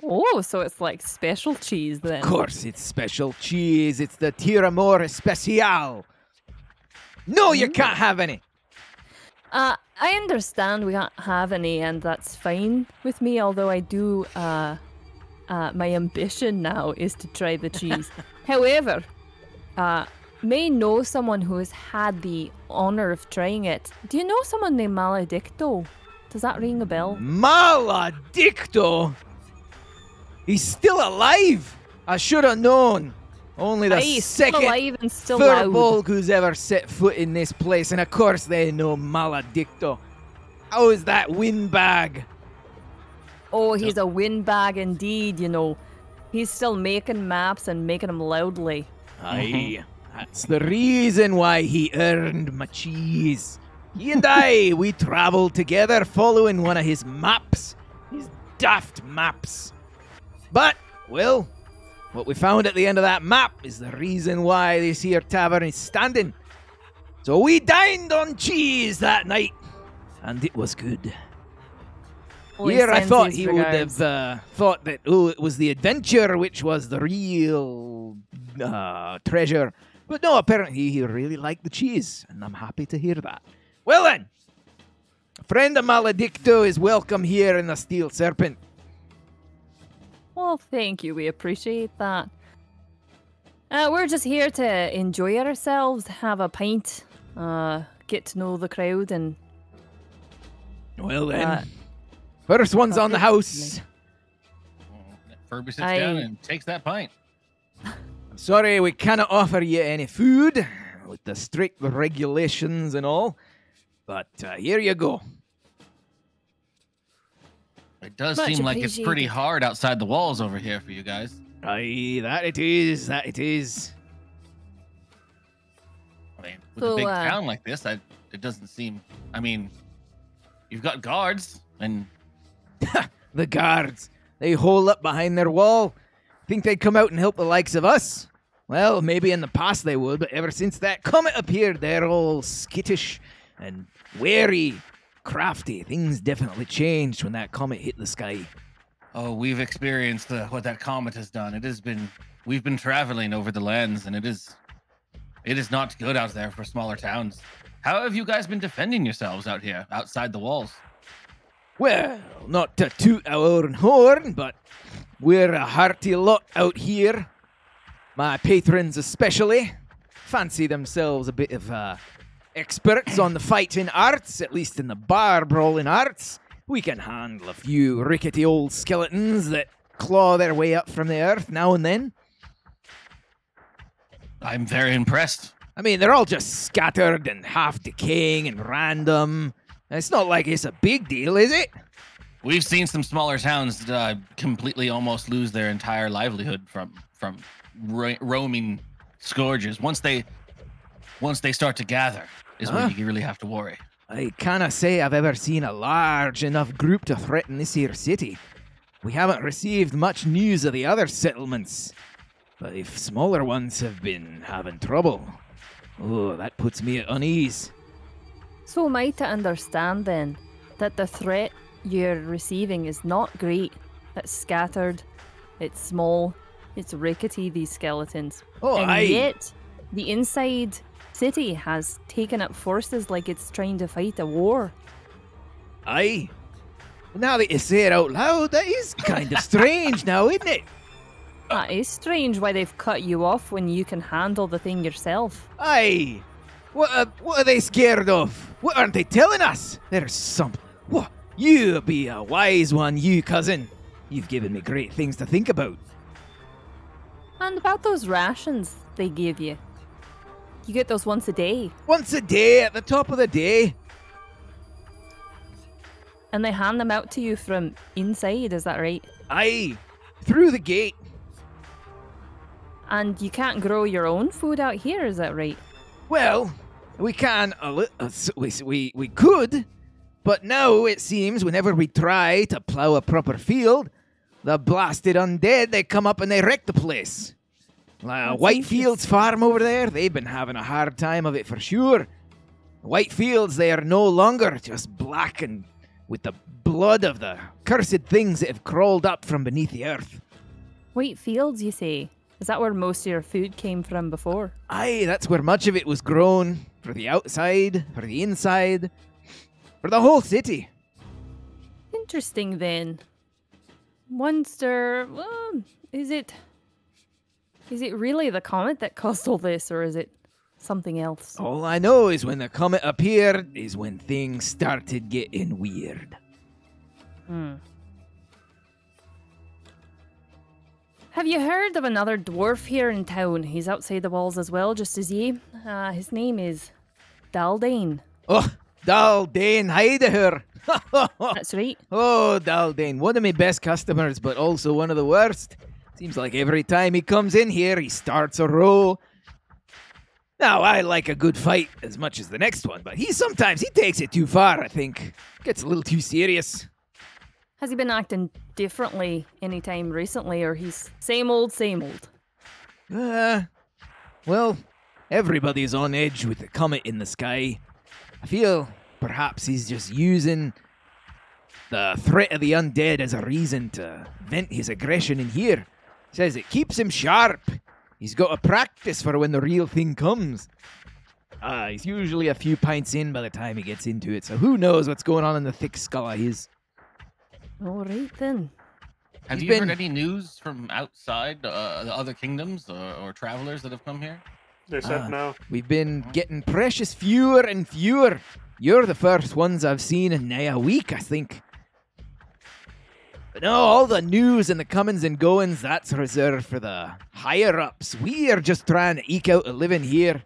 Oh, so it's like special cheese then. Of course, it's special cheese. It's the Tiramore Special. No, you can't have any. I understand we can't have any, and that's fine with me, although I do, my ambition now is to try the cheese. However, may know someone who has had the honor of trying it. Do you know someone named Maledicto? Does that ring a bell? Maledicto? He's still alive? I should have known. Only the second furball who's ever set foot in this place, and of course they know Maledicto. How is that windbag? Oh, he's a windbag indeed, you know. He's still making maps and making them loudly. Aye. That's the reason why he earned my cheese. He and I, we traveled together following one of his maps. His daft maps. But, well, what we found at the end of that map is the reason why this here tavern is standing. So we dined on cheese that night, and it was good. Here I thought he would have thought that, it was the adventure which was the real treasure. But no, apparently he really liked the cheese, and I'm happy to hear that. Well then, a friend of Maledicto is welcome here in the Steel Serpent. Well, thank you. We appreciate that. We're just here to enjoy ourselves, have a pint, get to know the crowd, and... Well then, first one's on the house. Fergus sits down and takes that pint. I'm sorry we cannot offer you any food with the strict regulations and all, but here you go. It does seem like it's pretty hard outside the walls over here for you guys. Aye, that it is, that it is. I mean, with a big town like this, it doesn't seem... I mean, you've got guards, and... The guards. They hole up behind their wall. Think they'd come out and help the likes of us? Well, maybe in the past they would, but ever since that comet appeared, they're all skittish and wary, crafty. Things definitely changed when that comet hit the sky. Oh, we've experienced what that comet has done. We've been traveling over the lands, and it is not good out there for smaller towns. How have you guys been defending yourselves out here, outside the walls? Well, not to toot our own horn, but we're a hearty lot out here. My patrons especially fancy themselves a bit of experts on the fighting arts, at least in the bar brawling arts. We can handle a few rickety old skeletons that claw their way up from the earth now and then. I'm very impressed. I mean, they're all just scattered and half decaying and random. It's not like it's a big deal, is it? We've seen some smaller towns completely almost lose their entire livelihood from roaming scourges. Once they start to gather is when you really have to worry. I can't say I've ever seen a large enough group to threaten this here city. We haven't received much news of the other settlements. But if smaller ones have been having trouble, that puts me at unease. So am I to understand then that the threat you're receiving is not great? It's scattered, it's small, it's rickety, these skeletons. Yet the inside city has taken up forces like it's trying to fight a war. Aye. Now that you say it out loud, that is kind of strange now, isn't it? That is strange why they've cut you off when you can handle the thing yourself. Aye. What are they scared of? What aren't they telling us? There's something. What? You be a wise one, you cousin. You've given me great things to think about. And about those rations they give you. You get those once a day. Once a day at the top of the day. And they hand them out to you from inside, is that right? Aye. Through the gate. And you can't grow your own food out here, is that right? Well, we can, we could, but now it seems whenever we try to plow a proper field, the blasted undead, they come up and they wreck the place. Whitefields farm over there, they've been having a hard time of it for sure. Whitefields, they are no longer just blackened with the blood of the cursed things that have crawled up from beneath the earth. Whitefields, you say? Is that where most of your food came from before? Aye, that's where much of it was grown. For the outside, for the inside, for the whole city. Interesting then. Wonder, is it really the comet that caused all this, or is it something else? All I know is when the comet appeared is when things started getting weird. Have you heard of another dwarf here in town? He's outside the walls as well, just as ye. His name is Daldane. Oh, Daldane Heideher. That's right. Oh, Daldane, one of my best customers, but also one of the worst. Seems like every time he comes in here, he starts a row. Now, I like a good fight as much as the next one, but he takes it too far, I think. Gets a little too serious. Has he been acting differently anytime recently, or he's same old, same old? Well, everybody's on edge with the comet in the sky. I feel perhaps he's just using the threat of the undead as a reason to vent his aggression in here. Says it keeps him sharp. He's got to practice for when the real thing comes. He's usually a few pints in by the time he gets into it, so who knows what's going on in the thick skull of his. All right then. Have you heard any news from outside the other kingdoms or travelers that have come here? They said no. We've been getting precious fewer and fewer. You're the first ones I've seen in a week, I think. But no, all the news and the comings and goings, that's reserved for the higher-ups. We are just trying to eke out a living here.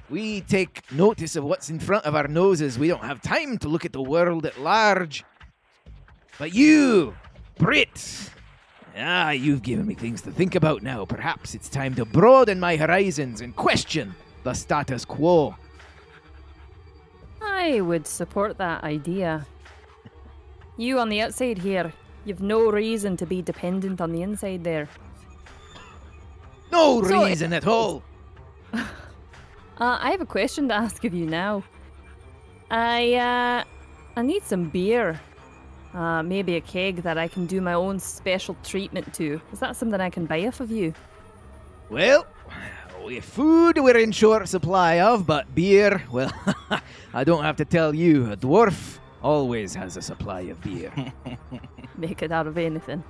We take notice of what's in front of our noses. We don't have time to look at the world at large. But you, Britt, you've given me things to think about now. Perhaps it's time to broaden my horizons and question the status quo. I would support that idea. You on the outside here, you've no reason to be dependent on the inside there. No reason at all. I have a question to ask of you now. I need some beer. Maybe a keg that I can do my own special treatment to. Is that something I can buy off of you? Well, food we're in short supply of, but beer, well, I don't have to tell you. A dwarf always has a supply of beer. Make it out of anything.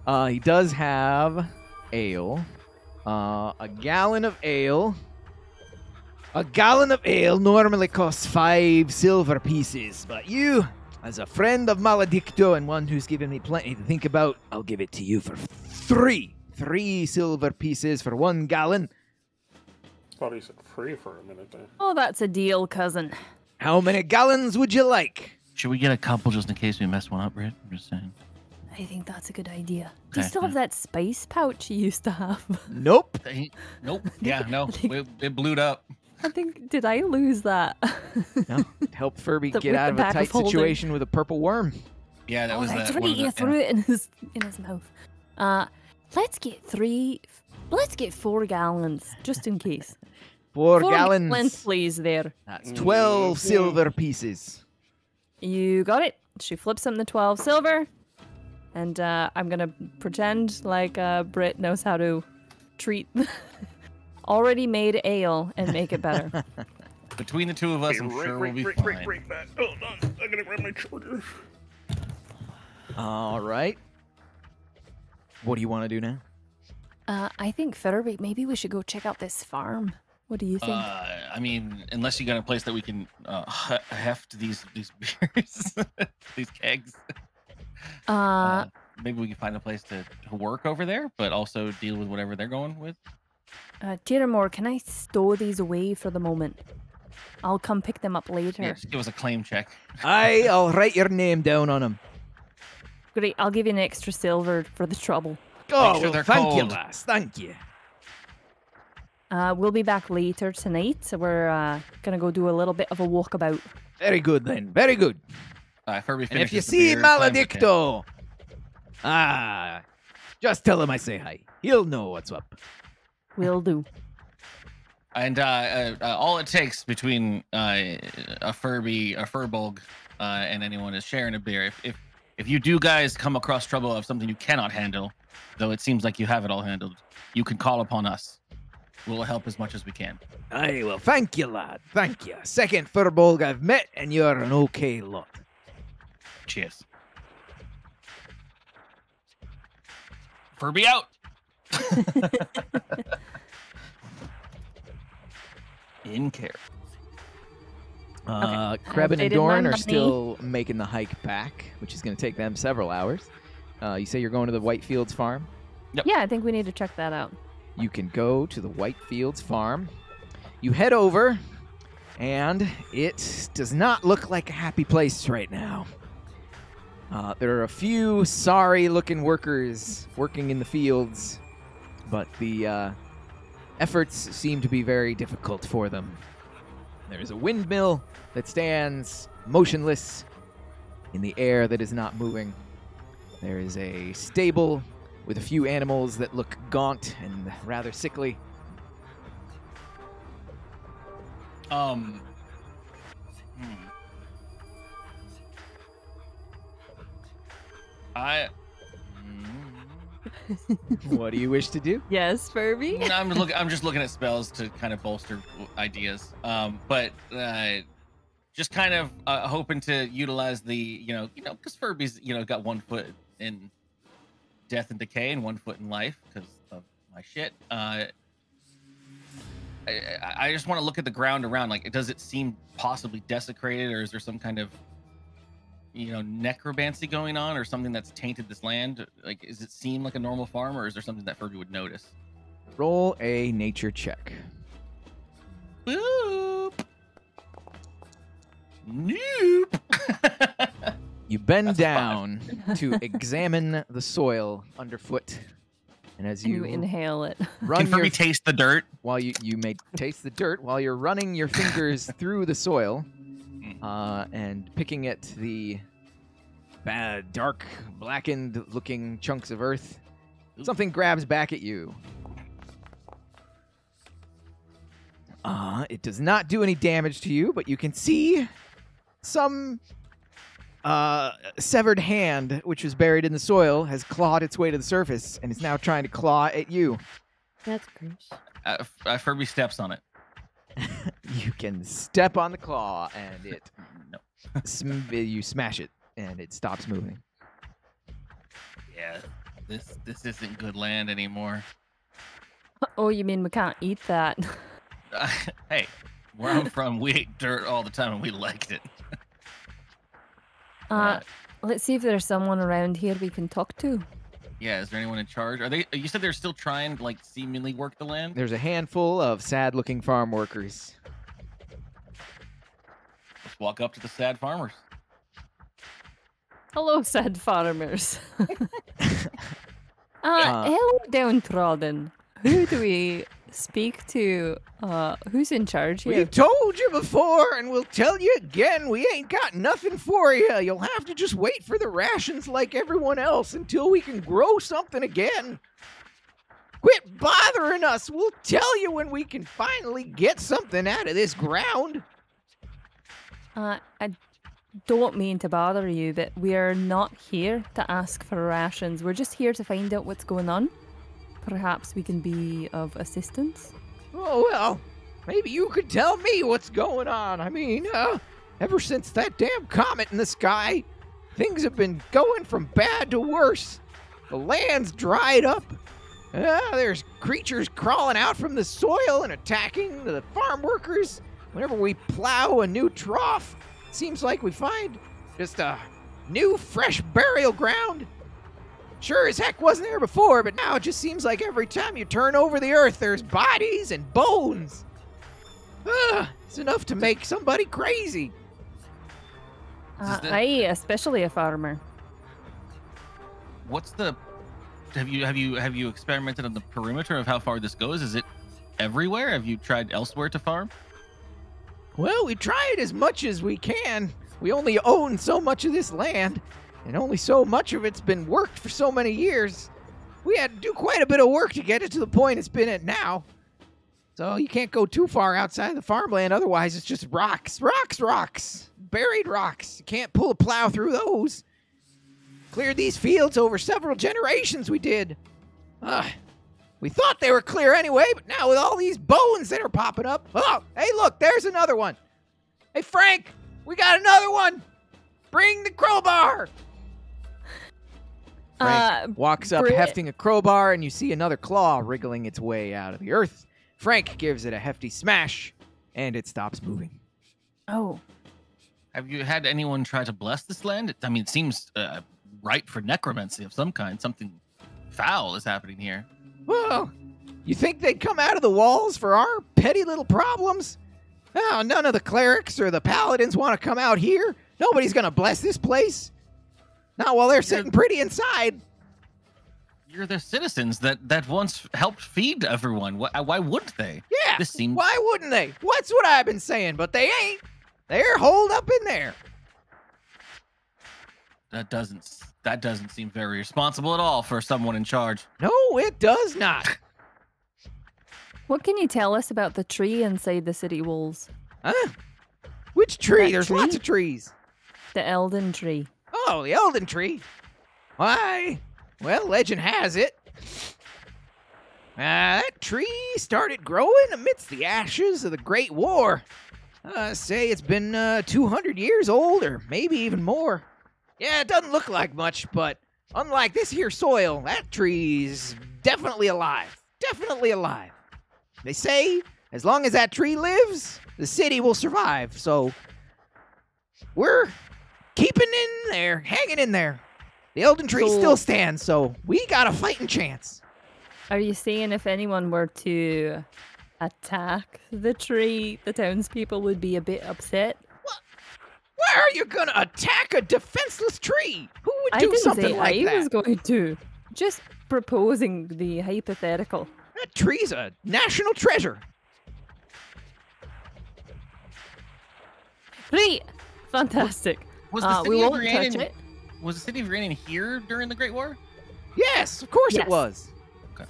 He does have ale. A gallon of ale. A gallon of ale normally costs 5 silver pieces, but you, as a friend of Maledicto and one who's given me plenty to think about, I'll give it to you for 3. 3 silver pieces for 1 gallon. Thought he said free for a minute there. Oh, that's a deal, cousin. How many gallons would you like? Should we get a couple just in case we mess one up, Britt? I'm just saying. I think that's a good idea. Do you Okay, still have that spice pouch you used to have? Nope. Nope. Yeah, no. It blew up. I think, did I lose that? No. Help Furby The- get with out the of a back tight of holding. situation with a purple worm. Yeah, that was that's that. right. He threw it in his mouth. Let's get 4 gallons just in case. 4 4 gallons. gallons, please. There. That's 12 silver pieces. You got it. She flips him the 12 silver, and I'm gonna pretend like Britt knows how to treat already made ale and make it better. Between the two of us, I'm sure we'll be fine. Right back. Hold on. I'm gonna grab my charger. All right. What do you want to do now? I think Furby, maybe we should go check out this farm. What do you think? I mean, unless you got a place that we can heft these beers, these kegs. Maybe we can find a place to work over there, but also deal with whatever they're going with. Tiramore, can I stow these away for the moment? I'll come pick them up later. Yeah, just give us a claim check. I'll write your name down on them. Great, I'll give you an extra silver for the trouble. Oh, sure well, they're thank you, cold. lass. Thank you. We'll be back later tonight, so we're gonna go do a little bit of a walkabout. Very good, then. Very good. Furby And if you finishes the see beer, slams the can. Maledicto, just tell him I say hi. He'll know what's up. Will do. And all it takes between a Furby, a Furbolg, and anyone is sharing a beer. If you do guys come across trouble of something you cannot handle, though it seems like you have it all handled, you can call upon us. We'll help as much as we can. Aye, well, thank you, lad. Thank you. Second Furbolg I've met, and you're an okay lot. Cheers. Furby out. In care. Kreb and They did Dorn my are money. still making the hike back, which is going to take them several hours. You say you're going to the Whitefields farm? Yeah, I think we need to check that out. You can go to the Whitefields farm. You head over, and it does not look like a happy place right now. There are a few sorry-looking workers working in the fields, but the efforts seem to be very difficult for them. There's a windmill that stands motionless in the air that is not moving. There is a stable with a few animals that look gaunt and rather sickly. What do you wish to do? Yes, Furby? I'm just looking at spells to kind of bolster ideas. But just kind of hoping to utilize the, because Furby's, got 1 foot in death and decay and 1 foot in life because of my shit. I just want to look at the ground around. Like, does it seem possibly desecrated, or is there some kind of, necromancy going on, or something that's tainted this land? Like, does it seem like a normal farm, or is there something that Furby would notice? Roll a nature check. Boop. Nope. You bend down to examine the soil underfoot, and as you inhale it, run Can Furby taste the dirt? While you may taste the dirt while you're running your fingers through the soil, and picking at the bad, dark, blackened-looking chunks of earth, something grabs back at you. It does not do any damage to you, but you can see some severed hand, which was buried in the soil, has clawed its way to the surface and is now trying to claw at you. That's gross. Furby steps on it. You can step on the claw, and it No. you smash it, and it stops moving. Yeah, this isn't good land anymore. Oh, you mean we can't eat that? Hey, where I'm from, we ate dirt all the time, and we liked it. Let's see if there's someone around here we can talk to. Yeah, is there anyone in charge? Are they? You said they're still trying to, like, seemingly work the land? There's a handful of sad-looking farm workers. Let's walk up to the sad farmers. Hello, sad farmers. Hello, downtrodden. Who do we speak to? Who's in charge here? We've told you before, and we'll tell you again, we ain't got nothing for you. You'll have to just wait for the rations like everyone else until we can grow something again. Quit bothering us. We'll tell you when we can finally get something out of this ground. I don't mean to bother you, but we're not here to ask for rations. We're just here to find out what's going on. Perhaps we can be of assistance? Oh, well, maybe you could tell me what's going on. I mean, ever since that damn comet in the sky, things have been going from bad to worse. The land's dried up. There's creatures crawling out from the soil and attacking the farm workers. Whenever we plow a new trough, it seems like we find just a new, fresh burial ground. Sure as heck wasn't there before, but now it just seems like every time you turn over the earth, there's bodies and bones. It's enough to make somebody crazy. Aye, especially a farmer. What's the? Have you experimented on the perimeter of how far this goes? Is it everywhere? Have you tried elsewhere to farm? Well, we try it as much as we can. We only own so much of this land, and only so much of it's been worked for so many years. We had to do quite a bit of work to get it to the point it's been at now. So you can't go too far outside the farmland, otherwise it's just rocks. Buried rocks. You can't pull a plow through those. Cleared these fields over several generations, we did. We thought they were clear anyway, but now with all these bones that are popping up. Oh, hey, look, there's another one. Hey, Frank, we got another one. Bring the crowbar. Frank walks up, hefting a crowbar, and you see another claw wriggling its way out of the earth. Frank gives it a hefty smash, and it stops moving. Oh. Have you had anyone try to bless this land? I mean, it seems ripe for necromancy of some kind. Something foul is happening here. Well, you think they'd come out of the walls for our petty little problems? Oh, none of the clerics or the paladins want to come out here. Nobody's going to bless this place. Not while they're sitting pretty inside. You're the citizens that once helped feed everyone. Why wouldn't they? Yeah, why wouldn't they? What's what I've been saying, but they ain't. They're holed up in there. That doesn't seem very responsible at all for someone in charge. No, it does not. What can you tell us about the tree inside the city walls? Huh? Which tree? That There's tree? lots of trees. The Elden tree. Oh, the Elden tree. Why? Well, legend has it. That tree started growing amidst the ashes of the Great War. Say it's been 200 years old, or maybe even more. Yeah, it doesn't look like much, but unlike this here soil, that tree's definitely alive. Definitely alive. They say as long as that tree lives, the city will survive. So we're keeping in there, hanging in there. The Elden Tree still stands, so we got a fighting chance. Are you saying if anyone were to attack the tree, the townspeople would be a bit upset? What? Why are you gonna attack a defenseless tree? Who would do something like that? I was going to. Just proposing the hypothetical. That tree's a national treasure. Great! Fantastic. Was the we city of won't touch Rhi'anon? it. Was the city of Rhi'anon here during the Great War? Yes, of course Yes. it was. Okay.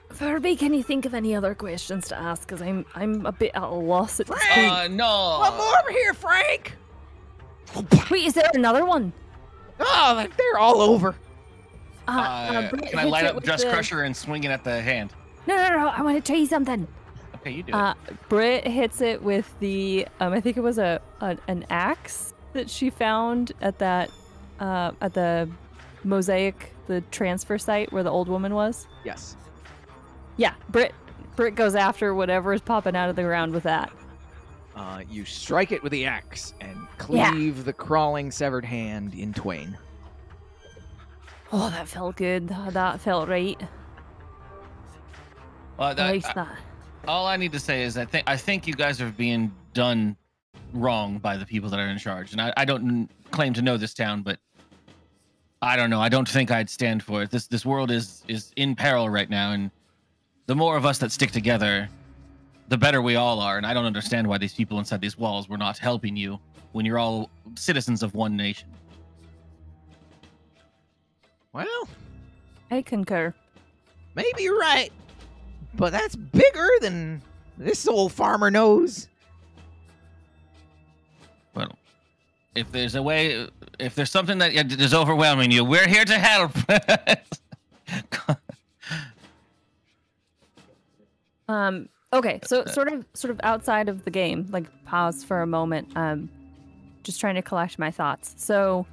Furby, can you think of any other questions to ask? Because I'm a bit at a loss at this point. No. One more over here, Frank. Wait, is there another one? Oh, they're all over. Britt Can I hits light it up with Just the- Crusher and swing it at the hand? No, I want to tell you something. Okay, you do it. Britt hits it with the I think it was an axe that she found at that at the mosaic, the transfer site where the old woman was. Yes. Yeah, Britt goes after whatever is popping out of the ground with that. You strike it with the axe and cleave the crawling severed hand in twain. Oh, that felt good. That felt right. Well, Nice that. all I need to say is I think you guys are being done wrong by the people that are in charge. And I don't claim to know this town, but I don't know. I don't think I'd stand for it. This world is in peril right now, and the more of us that stick together, the better we all are. And I don't understand why these people inside these walls were not helping you when you're all citizens of one nation. Well, I concur. maybe you're right, but that's bigger than this old farmer knows. Well, if there's a way, if there's something that is overwhelming you, we're here to help. Okay, so sort of outside of the game, like pause for a moment. Just trying to collect my thoughts. So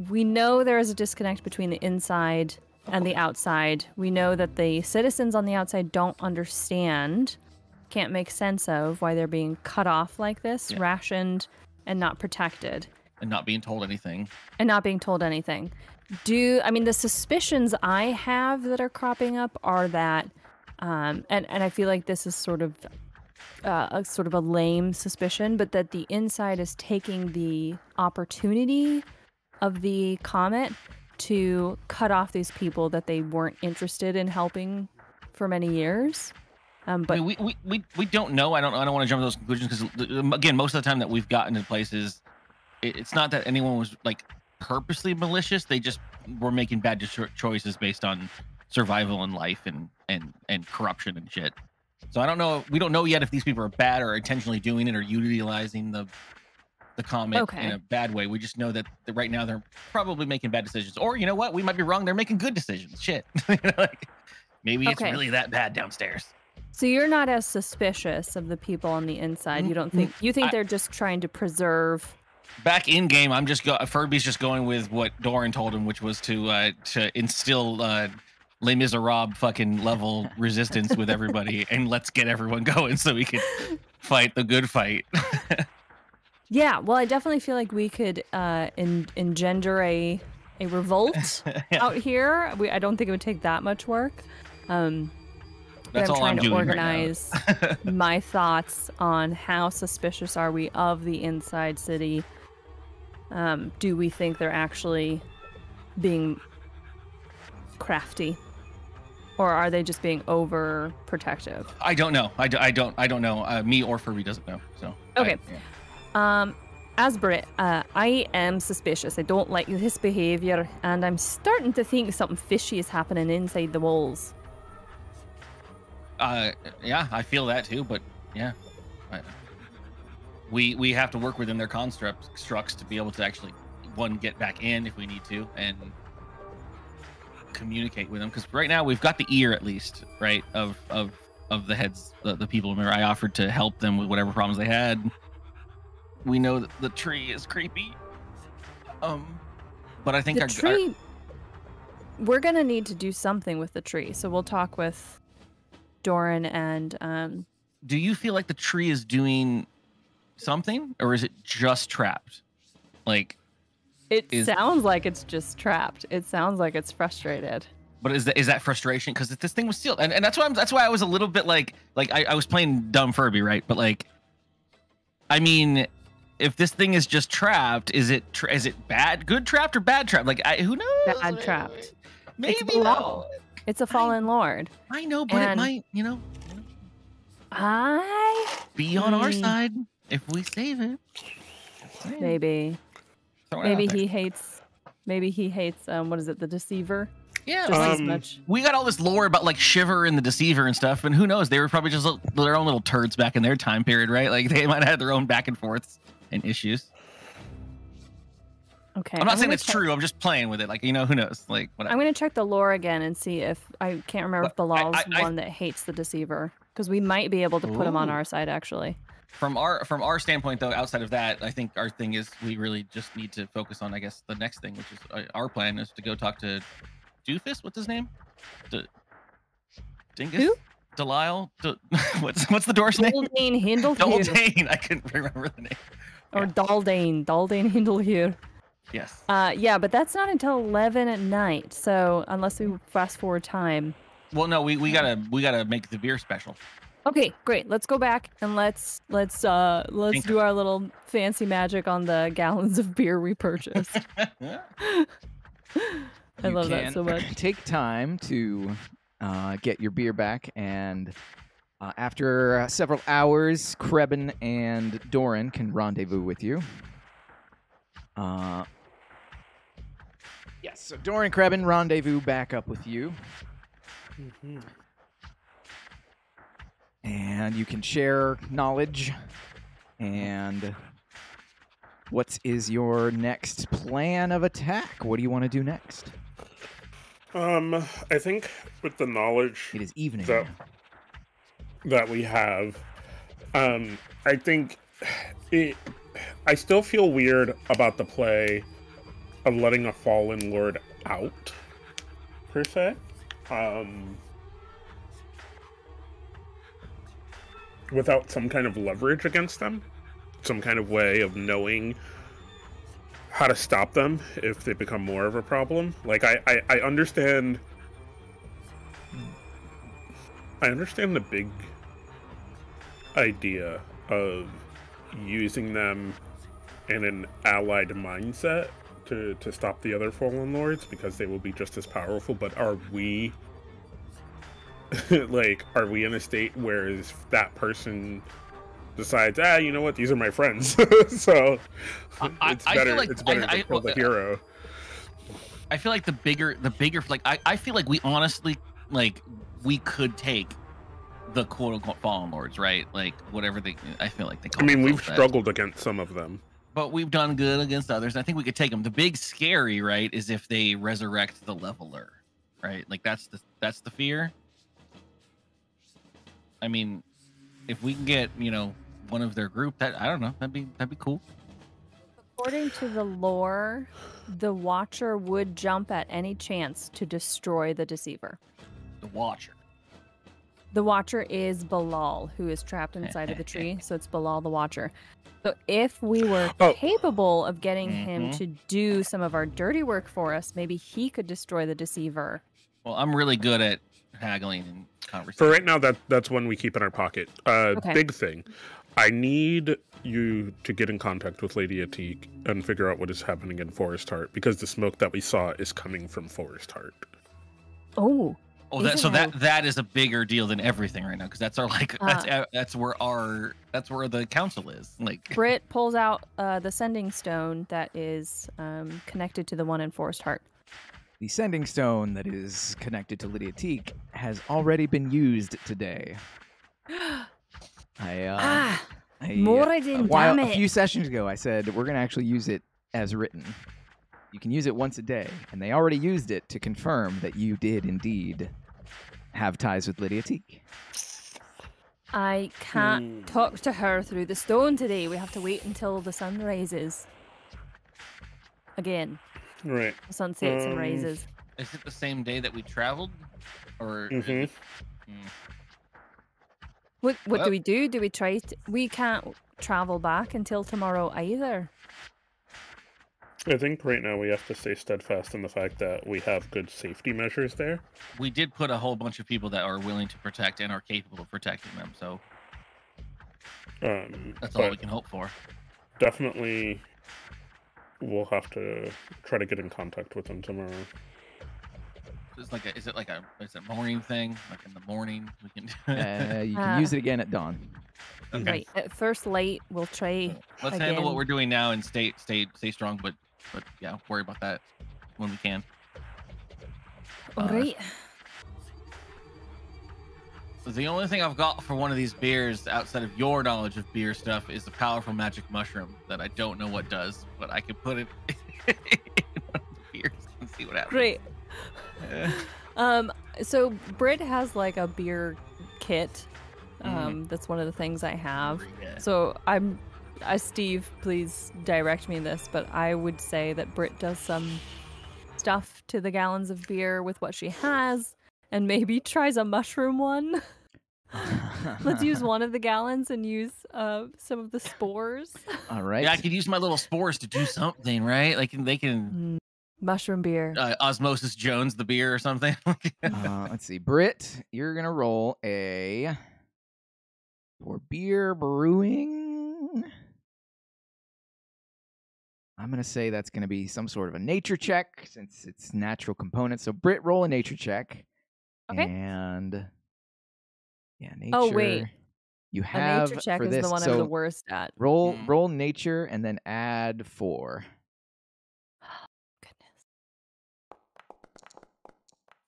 we know there is a disconnect between the inside and the outside. We know that the citizens on the outside don't understand, can't make sense of why they're being cut off like this, rationed, and not protected. And not being told anything. The suspicions I have that are cropping up are that, and I feel like this is sort of a lame suspicion, but that the inside is taking the opportunity of the comet to cut off these people that they weren't interested in helping for many years. But I mean, we don't know. I don't want to jump to those conclusions because again, most of the time that we've gotten to places, it's not that anyone was like purposely malicious. They just were making bad choices based on survival and life and corruption and shit. So I don't know. We don't know yet if these people are bad or intentionally doing it or utilizing the comet in a bad way. We just know that right now they're probably making bad decisions. Or you know what? We might be wrong. They're making good decisions. Shit. Maybe it's really that bad downstairs. So you're not as suspicious of the people on the inside. You don't think they're just trying to preserve. Back in game, Furby's just going with what Doran told him, which was to instill Les Miserables fucking level resistance with everybody, and let's get everyone going so we can fight the good fight. Yeah, well, I definitely feel like we could engender a revolt out here. I don't think it would take that much work. That's I'm all trying I'm to doing organize right now. my thoughts on how suspicious are we of the inside city. Do we think they're actually being crafty, or are they just being overprotective? I don't know. I don't know. Me or Furby doesn't know. So okay. As Britt, I am suspicious. I don't like this behavior, and I'm starting to think something fishy is happening inside the walls. Yeah, I feel that too. But yeah, we have to work within their constructs to be able to actually get back in if we need to and communicate with them. Because right now we've got the ear at least, right, of the heads, the people. Remember, I offered to help them with whatever problems they had. We know that the tree is creepy. But I think the tree. We're gonna need to do something with the tree, so we'll talk with Doran and. Do you feel like the tree is doing something, or is it just trapped? Like, it sounds like it's just trapped. It sounds like it's frustrated. But is that frustration? Because if this thing was sealed, and that's why I was a little bit like I was playing dumb Furby, right? But like, I mean, if this thing is just trapped, is it bad, good trapped or bad trapped? Like, who knows? Bad trapped. Maybe it's below. It's a fallen lord. I know, but it might, be on our side if we save it. Maybe he hates. What is it? The Deceiver. Yeah, just as much. We got all this lore about like Shiver and the Deceiver and stuff, and who knows? They were probably just their own little turds back in their time period, right? Like they might have had their own back and forths and issues. Okay. I'm not saying it's true. I'm just playing with it. Like, who knows? Like, whatever. I'm gonna check the lore again and see if I can't remember if Bilal's one that hates the Deceiver, because we might be able to put him on our side actually. From our standpoint, though, outside of that, I think our thing is we really just need to focus on, I guess, the next thing, which is our plan is to go talk to Doofus. What's his name? Dingus? Who? Delisle? What's the dwarf's name? Daldane Hindlehir. Daldane. I couldn't remember the name. Or Daldane Hindlehir. Yes. Yeah, but that's not until 11 at night. So unless we fast forward time. Well, no, we gotta make the beer special. Okay, great. Let's go back and let's do our little fancy magic on the gallons of beer we purchased. I love that so much. Take time to get your beer back, and after several hours, Krebin and Doran can rendezvous with you. Yes, so Doran and Krebin rendezvous back up with you. Mm-hmm. And you can share knowledge. And what is your next plan of attack? What do you want to do next? I think with the knowledge it is evening that we have, I think I still feel weird about the play of letting a fallen lord out, per se. Without some kind of leverage against them, some kind of way of knowing how to stop them if they become more of a problem. Like, I understand the big idea of using them in an allied mindset to stop the other fallen lords, because they will be just as powerful, but are we are we in a state where if that person decides, you know what, these are my friends, so it's better to kill the hero. I feel like the bigger, like, I feel like we honestly, like, we could take the quote-unquote fallen lords, right? Like, whatever I feel like they call them. We've struggled against some of them. But we've done good against others. I think we could take them. The big scary, right, is if they resurrect the leveler, right? Like, that's the fear. I mean, if we can get, one of their group, I don't know, that'd be cool. According to the lore, the Watcher would jump at any chance to destroy the Deceiver. The Watcher. The Watcher is Bilal, who is trapped inside of the tree, so it's Bilal the Watcher. So if we were capable of getting him to do some of our dirty work for us, maybe he could destroy the Deceiver. Well, I'm really good at haggling and conversation. For right now, that's one we keep in our pocket. Okay. Big thing. I need you to get in contact with Lady Atik and figure out what is happening in Forest Heart, because the smoke that we saw is coming from Forest Heart. Oh, that is a bigger deal than everything right now, because that's our that's where the council is. Like, Britt pulls out the sending stone that is connected to the one in Forest Heart. The sending stone that is connected to Lydia Teak has already been used today. A few sessions ago, I said we're going to actually use it as written. You can use it once a day, and they already used it to confirm that you did indeed have ties with Lydia Teak. I can't talk to her through the stone today. We have to wait until the sun rises. Again. Right. The sun sets and rises. Is it the same day that we traveled? Or What do we do? Do we try to... We can't travel back until tomorrow either. I think right now we have to stay steadfast in the fact that we have good safety measures there. we did put a whole bunch of people that are willing to protect and are capable of protecting them, so that's all we can hope for. Definitely, we'll have to try to get in contact with them tomorrow. Is it a morning thing? Like in the morning, we can. You can use it again at dawn. Okay. Right. At first light, we'll try. Let's again. handle what we're doing now and stay strong, but yeah, worry about that when we can. All right. So the only thing I've got for one of these beers outside of your knowledge of beer stuff is a powerful magic mushroom that I don't know what does, but I could put it in one of the beers and see what happens. Great. So Britt has like a beer kit. That's one of the things I have. Yeah. So Steve, please direct me in this, but I would say that Britt does some stuff to the gallons of beer with what she has, and maybe tries a mushroom one. Let's use one of the gallons and use some of the spores. All right. Yeah, I could use my little spores to do something, right? Like they can mushroom beer. Osmosis Jones the beer or something. Let's see. Britt, you're going to roll a... For beer brewing... I'm going to say that's going to be some sort of a nature check since it's natural components. So Britt, roll a nature check. Okay. And... Yeah, nature. Oh, wait. You have a nature check for is this, the one so I'm the worst at. roll nature and then add 4.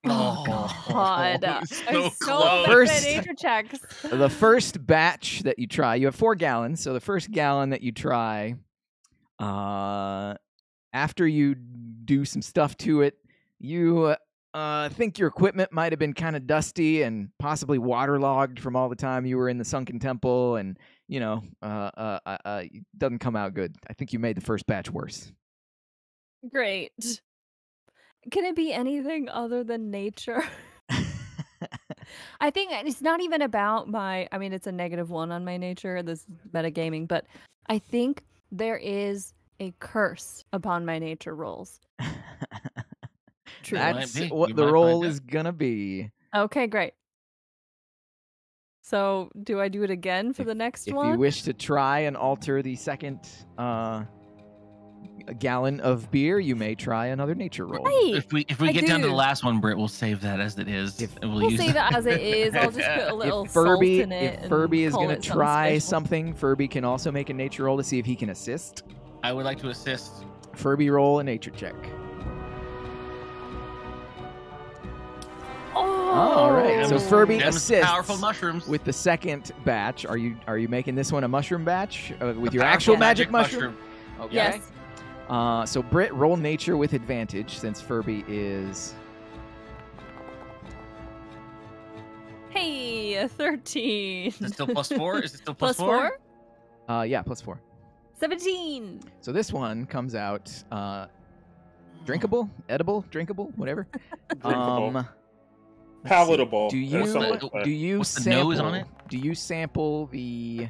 Oh, God. I'm so close. bad at nature checks. The first batch that you try, you have 4 gallons. So the first gallon that you try, after you do some stuff to it, you think your equipment might have been kind of dusty and possibly waterlogged from all the time you were in the sunken temple, and it doesn't come out good. I think you made the first batch worse. Great. Can it be anything other than nature? I think it's not even about it's a -1 on my nature, this metagaming, but I think there is a curse upon my nature rolls. True. That's what the roll is going to be. Okay, great. So, do I do it again for the next one? If you wish to try and alter the second gallon of beer, you may try another nature roll. Right. If we get down to the last one, Britt, we'll save that as it is. We'll save it as it is. I'll just put a little salt in it. If Furby is going to try something, Furby can also make a nature roll to see if he can assist. I would like to assist. Furby, roll a nature check. All right. So Furby assists powerful mushrooms with the second batch. Are you making this one a mushroom batch with your actual magic mushroom? Okay. Yes. So Britt, roll nature with advantage since Furby is... Hey, a 13. Is it still +4? Is it still plus 4? Yeah, +4. 17. So this one comes out drinkable, edible, drinkable, whatever. Drinkable. Palatable. Do you What's the sample? nose on it? Do you sample the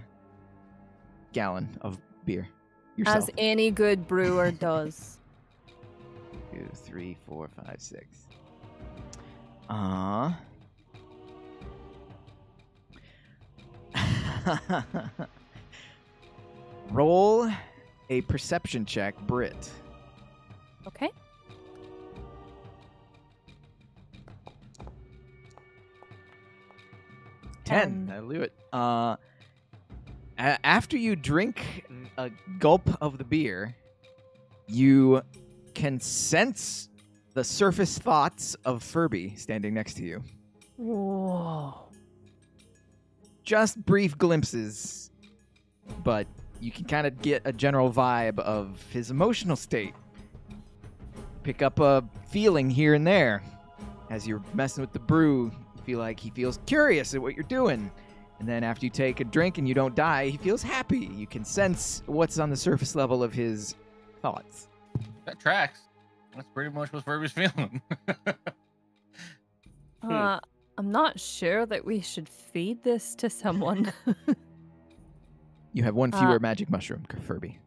gallon of beer yourself? As any good brewer does. 2, 3, 4, 5, 6. Roll a perception check, Britt. Okay. I'll do it. After you drink a gulp of the beer, you can sense the surface thoughts of Furby standing next to you. Whoa. Just brief glimpses, but you can kind of get a general vibe of his emotional state. Pick up a feeling here and there. As you're messing with the brew, you feel like he feels curious at what you're doing. And then after you take a drink and you don't die, he feels happy. You can sense what's on the surface level of his thoughts. That tracks. That's pretty much what Furby's feeling. I'm not sure that we should feed this to someone. You have one fewer magic mushroom, Furby.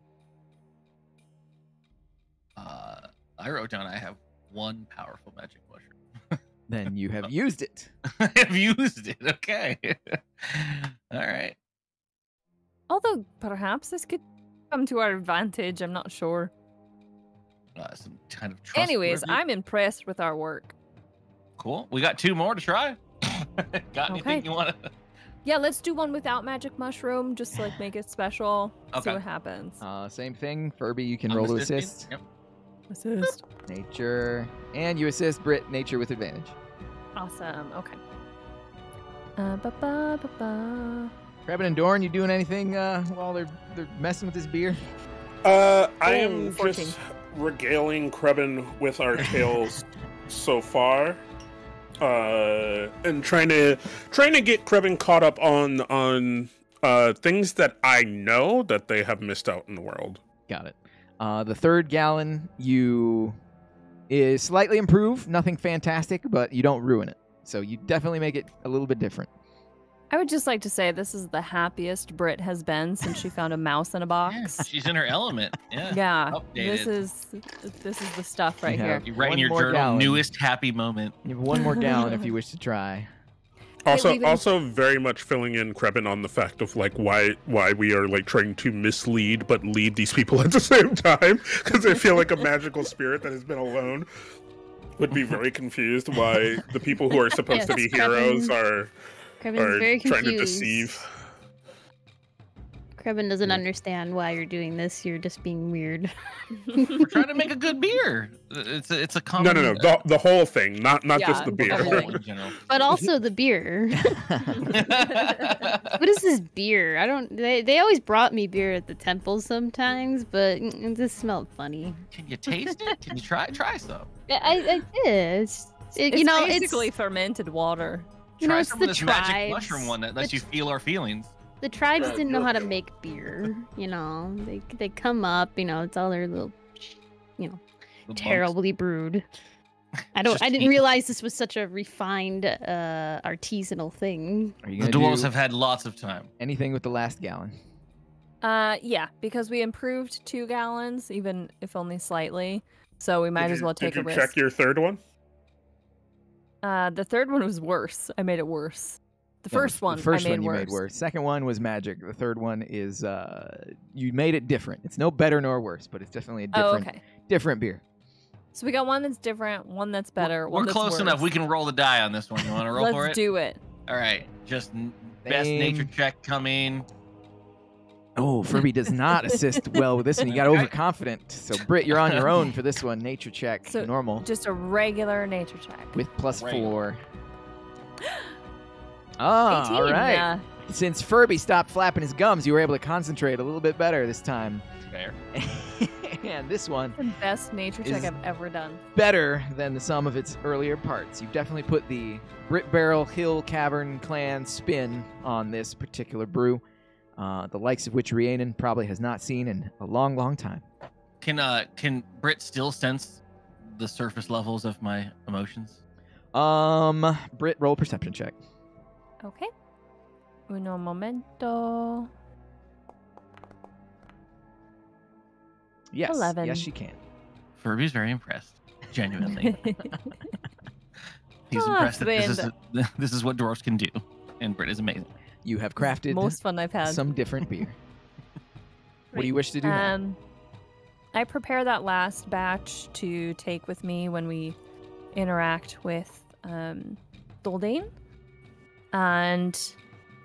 I wrote down I have one powerful magic mushroom. Then you have used it. I have used it. Okay. All right. Although perhaps this could come to our advantage. I'm not sure. Some kind of trust. Anyways, I'm impressed with our work. Cool. We got 2 more to try. Got anything Okay. you want to? Yeah, let's do one without magic mushroom, just to like make it special. See Okay. what happens. Same thing. Furby, you can I'm roll to assisting. assist. Yep. Assist. Nature. And you assist Britt, nature with advantage. Awesome. Okay. Ba-ba-ba-ba. Krebin and Dorn, you doing anything while they're messing with this beer? I am 14. just regaling Krebin with our tales so far, and trying to get Krebin caught up on things that I know that they have missed out in the world. Got it. The third gallon, you is slightly improved. Nothing fantastic, but you don't ruin it. So you definitely make it a little bit different. I would just like to say this is the happiest Britt has been since she found a mouse in a box. Yeah, she's in her element. Yeah. Yeah, Updated. this is the stuff right You here. have You write in one your more journal, gallon. newest happy moment. You have one more gallon if you wish to try. Also very much filling in Krebin on the fact of like why we are like trying to mislead but lead these people at the same time, because I feel like a magical spirit that has been alone would be very confused why the people who are supposed to be Yes, heroes are Krevin's very trying to confused. deceive. Krebin doesn't understand why you're doing this. You're just being weird. We're trying to make a good beer. It's a common. No. The whole thing, not Yeah, just the the beer. whole whole in general. But also the beer. What is this beer? I don't. They always brought me beer at the temple sometimes, but this smelled funny. Can you taste it? Can you try some? I did. It's basically fermented water. Try it's some the of this magic tribes. mushroom one that lets you feel our feelings. The tribes didn't know how to make beer. They come up. It's all their little, The bumps. terribly brewed. I Just didn't eat. realize this was such a refined artisanal thing. Are you The gonna dwarves do have had lots of time. anything with the last gallon? Yeah, because we improved 2 gallons, even if only slightly. So we might as well take a Did you risk. check your third one? The third one was worse. I made it worse. The No, first one the first I made one you worse. made worse. Second one was magic. The third one is you made it different. It's no better nor worse, but it's definitely a different Oh, okay. different beer. So we got one that's different, one that's better, one We're that's close worse. enough. We can roll the die on this one. You want to roll Let's for it? do it. All right. Just best nature Same. check coming. Oh, Furby does not assist well with this one. You got Okay. overconfident. So Britt, you're on your own for this one. Nature check, So- normal Just a regular nature check. with plus Regular. 4. Ah, 18. all right. Since Furby stopped flapping his gums, you were able to concentrate a little bit better this time. Fair. And this one The best nature check Is- I've ever done. better than the sum of its earlier parts. You've definitely put the Britt Beryl Hill Cavern clan spin on this particular brew, the likes of which Rhi'anon probably has not seen in a long, long time. Can Britt still sense the surface levels of my emotions? Britt, roll perception check. Okay. Uno momento. Yes, 11. yes, she can. Furby's very impressed. Genuinely. He's Ah, impressed that friend. this is what dwarves can do. And Britt is amazing. You have crafted Most fun I've had. some different beer. What do you wish to do now? I prepare that last batch to take with me when we interact with Doldane. And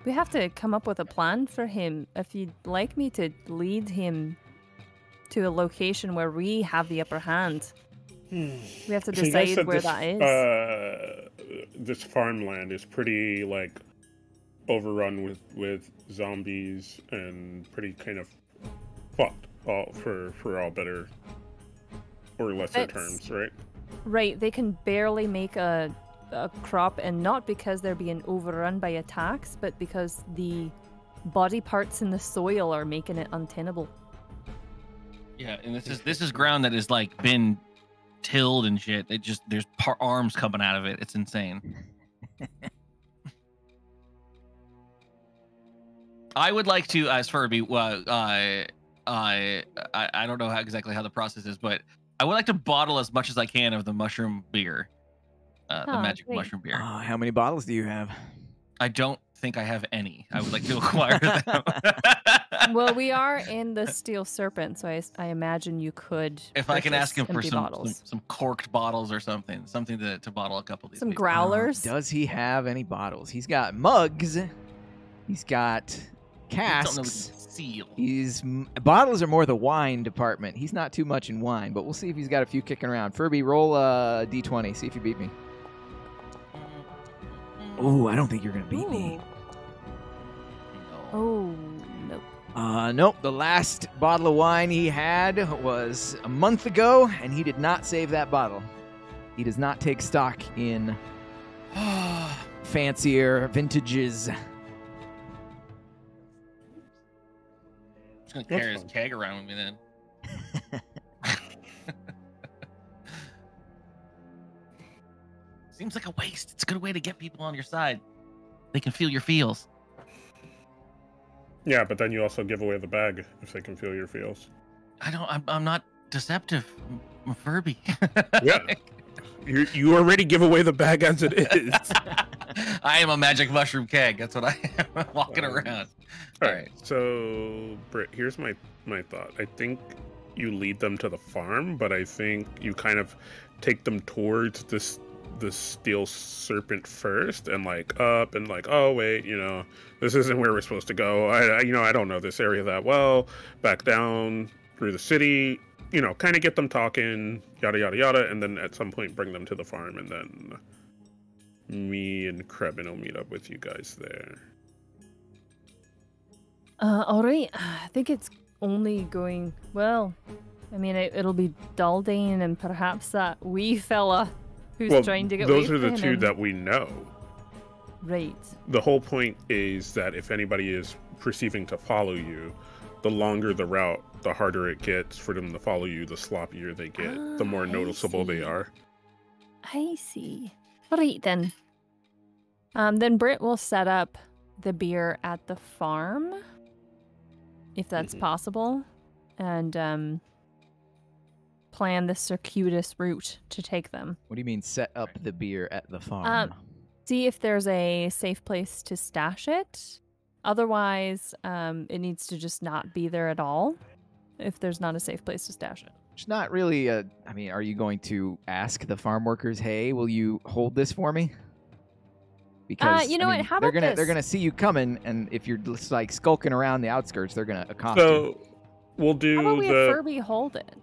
we have to come up with a plan for him. If you'd like me to lead him to a location where we have the upper hand, we have to So you guys decide said where this, that is. This farmland is pretty like overrun with zombies and pretty kind of fucked for all better or lesser It's- terms, right? Right, they can barely make a a crop, and not because they're being overrun by attacks, but because the body parts in the soil are making it untenable. Yeah, and this is ground that has like been tilled and shit. It just there's arms coming out of it. It's insane. I would like to, as Furby, I don't know exactly how the process is, but I would like to bottle as much as I can of the mushroom beer, the magic mushroom beer. How many bottles do you have? I don't think I have any. I would like to acquire them. Well, we are in the Steel Serpent, so I imagine you could. If I can ask him for some corked bottles or something to bottle a couple of these. Some growlers. Does he have any bottles? He's got mugs. He's got casks. Bottles are more the wine department. He's not too much in wine, but we'll see if he's got a few kicking around. Furby, roll a d20. See if you beat me. Oh, I don't think you're gonna beat me. Oh, nope. Nope. The last bottle of wine he had was a month ago, and he did not save that bottle. He does not take stock in fancier vintages. I'm just gonna carry his keg around with me then. Seems like a waste. It's a good way to get people on your side. They can feel your feels. Yeah, but then you also give away the bag if they can feel your feels. I'm not deceptive. I'm a Furby. Yeah. You already give away the bag as it is. I am a magic mushroom keg. That's what I am walking around. All right. So, Britt, here's my thought. I think you lead them to the farm, but I think you kind of take them towards the Steel Serpent first, and like up, and like, oh wait, this isn't where we're supposed to go. I don't know this area that well. Back down through the city, kind of get them talking, yada yada yada, and then at some point bring them to the farm, and then me and Krebin will meet up with you guys there. All right. I think it's only going well. I mean, it'll be Daldane and perhaps that wee fella who's trying to get away those are the from two him. that we know. Right. The whole point is that if anybody is perceiving to follow you, the longer the route, the harder it gets for them to follow you, the sloppier they get, the more noticeable they are. I see. All right, then. Then Britt will set up the beer at the farm, if that's possible, and plan the circuitous route to take them. What do you mean set up the beer at the farm? See if there's a safe place to stash it. Otherwise, it needs to just not be there at all if there's not a safe place to stash it. It's not really are you going to ask the farm workers, hey, will you hold this for me? Because what? How about they're gonna see you coming, and if you're just like skulking around the outskirts, they're gonna accost you. So we'll do How about we have Furby hold it?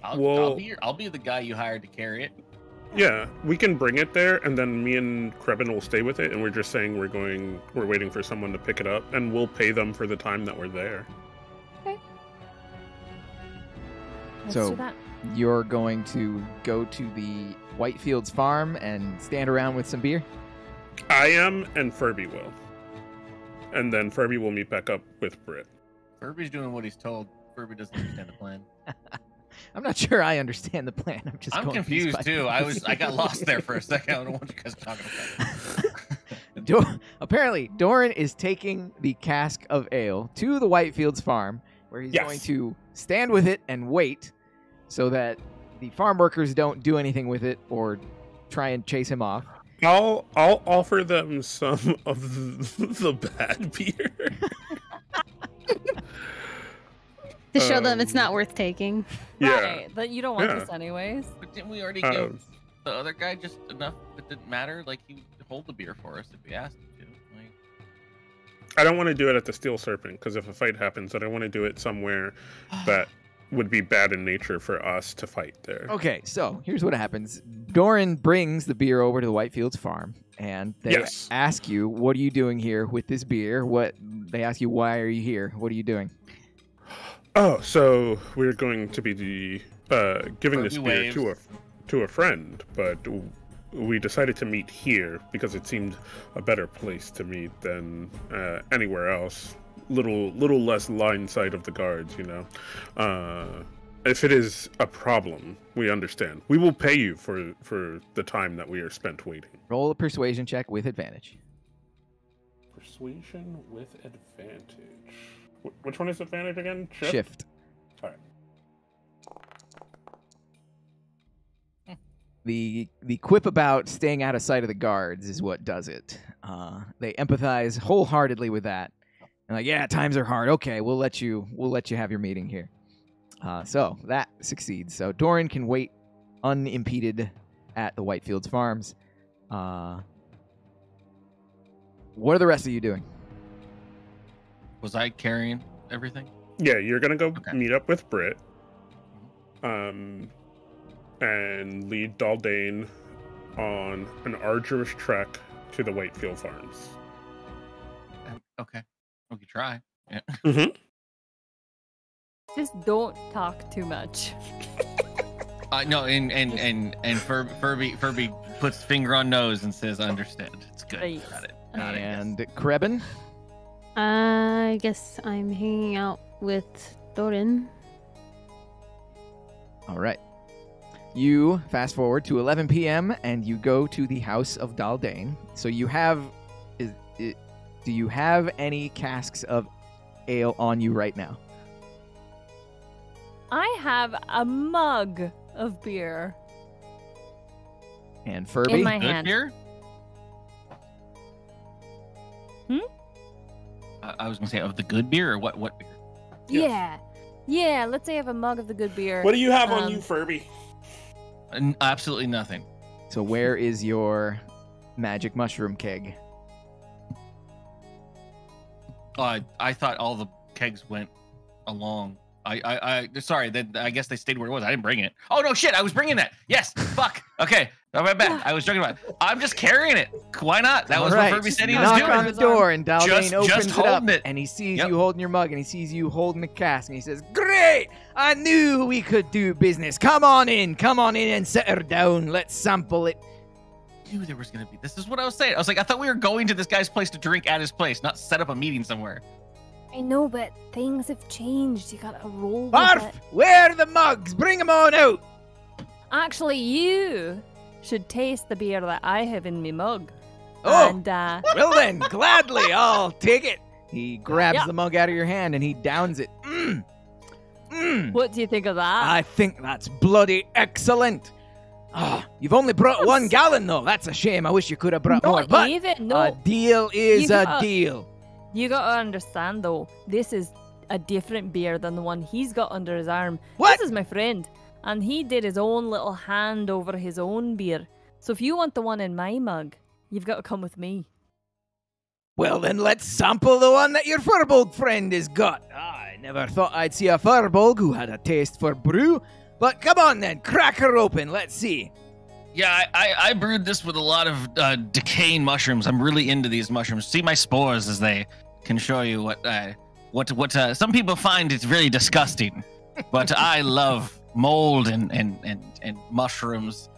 I'll be the guy you hired to carry it. Yeah, we can bring it there, and then me and Krebin will stay with it, and we're just saying we're waiting for someone to pick it up, and we'll pay them for the time that we're there. Okay. Let's So do that. you're going to go to the Whitefields farm and stand around with some beer? I am, and Furby will. And then Furby will meet back up with Britt. Furby's doing what he's told. Furby doesn't understand the plan. I'm not sure I understand the plan. I'm going confused too. I got lost there for a second. I don't know what you guys are talking about. Apparently, Doran is taking the cask of ale to the Whitefields farm, where he's going to stand with it and wait so that the farm workers don't do anything with it or try and chase him off. I'll offer them some of the bad beer. To show them it's not worth taking. Yeah. Right, but you don't want this anyways. But didn't we already give the other guy just enough that didn't matter? Like, he would hold the beer for us if we asked him to. Like, I don't want to do it at the Steel Serpent, because if a fight happens, I don't want to do it somewhere that would be bad in nature for us to fight there. Okay, so here's what happens. Doran brings the beer over to the Whitefields farm, and they ask you, what are you doing here with this beer? They ask you, why are you here? What are you doing? Oh, so we're going to be giving this beer to a friend, but we decided to meet here because it seemed a better place to meet than anywhere else. Little less line sight of the guards, you know. If it is a problem, we understand. We will pay you for the time that we are spent waiting. Roll a persuasion check with advantage. Persuasion with advantage. Which one is advantage again? Shift. All right. The quip about staying out of sight of the guards is what does it. They empathize wholeheartedly with that. And like, yeah, times are hard. Okay, we'll let you have your meeting here. So that succeeds. So Doran can wait unimpeded at the Whitefields Farms. What are the rest of you doing? Was I carrying everything? Yeah, you're gonna go Okay. meet up with Britt. And lead Daldane on an arduous trek to the Whitefield Farms. Okay, we could try. Yeah. Mm-hmm. Just don't talk too much. No, and Furby puts finger on nose and says, "Understand." It's good. Right. Got it. And Krebin? I guess I'm hanging out with Doran. All right. You fast forward to 11 p.m. and you go to the house of Daldane. So you have... do you have any casks of ale on you right now? I have a mug of beer And Furby? in my Good hand. beer? Hmm? I was gonna say of the good beer or what beer? Yeah. Yeah, let's say I have a mug of the good beer. What do you have on Um, you, Furby? Absolutely nothing. So where is your magic mushroom keg? I thought all the kegs went along. Sorry, I guess they stayed where it was. I didn't bring it. Oh no, shit! I was bringing that. Yes, fuck. Okay, my bad. I was joking about it. I'm just carrying it. Why not? That was All right. what Furby said he was Knock doing. on the door and Daldane Just opens it up holding it. and he sees Yep. you holding your mug and he sees you holding the cask and he says, "Great! I knew we could do business. Come on in and set her down. Let's sample it." I knew there was gonna be. This is what I was saying. I was like, I thought we were going to this guy's place to drink at his place, not set up a meeting somewhere. I know, but things have changed. You gotta roll with Barf! it. Where are the mugs? Bring them on out. Actually, you should taste the beer that I have in my mug. Oh. And, Well then, gladly, I'll take it. He grabs Yeah. the mug out of your hand and he downs it. what do you think of that? I think that's bloody excellent. You've only brought 1 gallon though. That's a shame. I wish you could have brought more. Not But even, a no. deal is You a got- deal. You gotta understand, though, this is a different beer than the one he's got under his arm. What? This is my friend, and he did his own little hand over his own beer. So if you want the one in my mug, you've got to come with me. Well, then let's sample the one that your Furbolg friend has got. I never thought I'd see a Furbolg who had a taste for brew. But come on then, crack her open. Let's see. Yeah, I brewed this with a lot of decaying mushrooms. I'm really into these mushrooms. See my spores as they can show you what some people find it's really disgusting, but I love mold and mushrooms.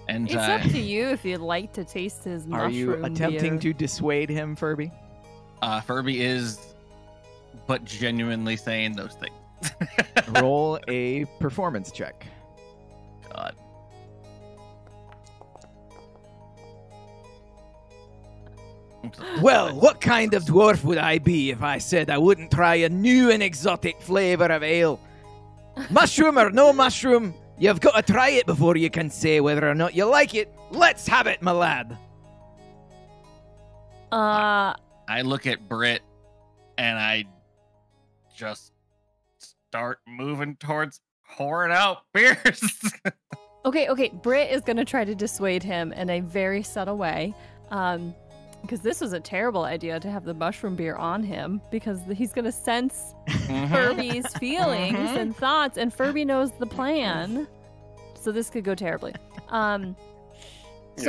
And It's up to you if you'd like to taste his mushroom Are you attempting beer. to dissuade him, Furby? Furby is, but genuinely saying those things. Roll a performance check. God. Well, what kind of dwarf would I be if I said I wouldn't try a new and exotic flavor of ale? Mushroom or no mushroom, you've got to try it before you can say whether or not you like it. Let's have it, my lad. I look at Britt and I just start moving towards pouring out beers. Okay, Britt is gonna try to dissuade him in a very subtle way. Because this was a terrible idea to have the mushroom beer on him, because he's going to sense Furby's feelings and thoughts, and Furby knows the plan. So this could go terribly. Doran is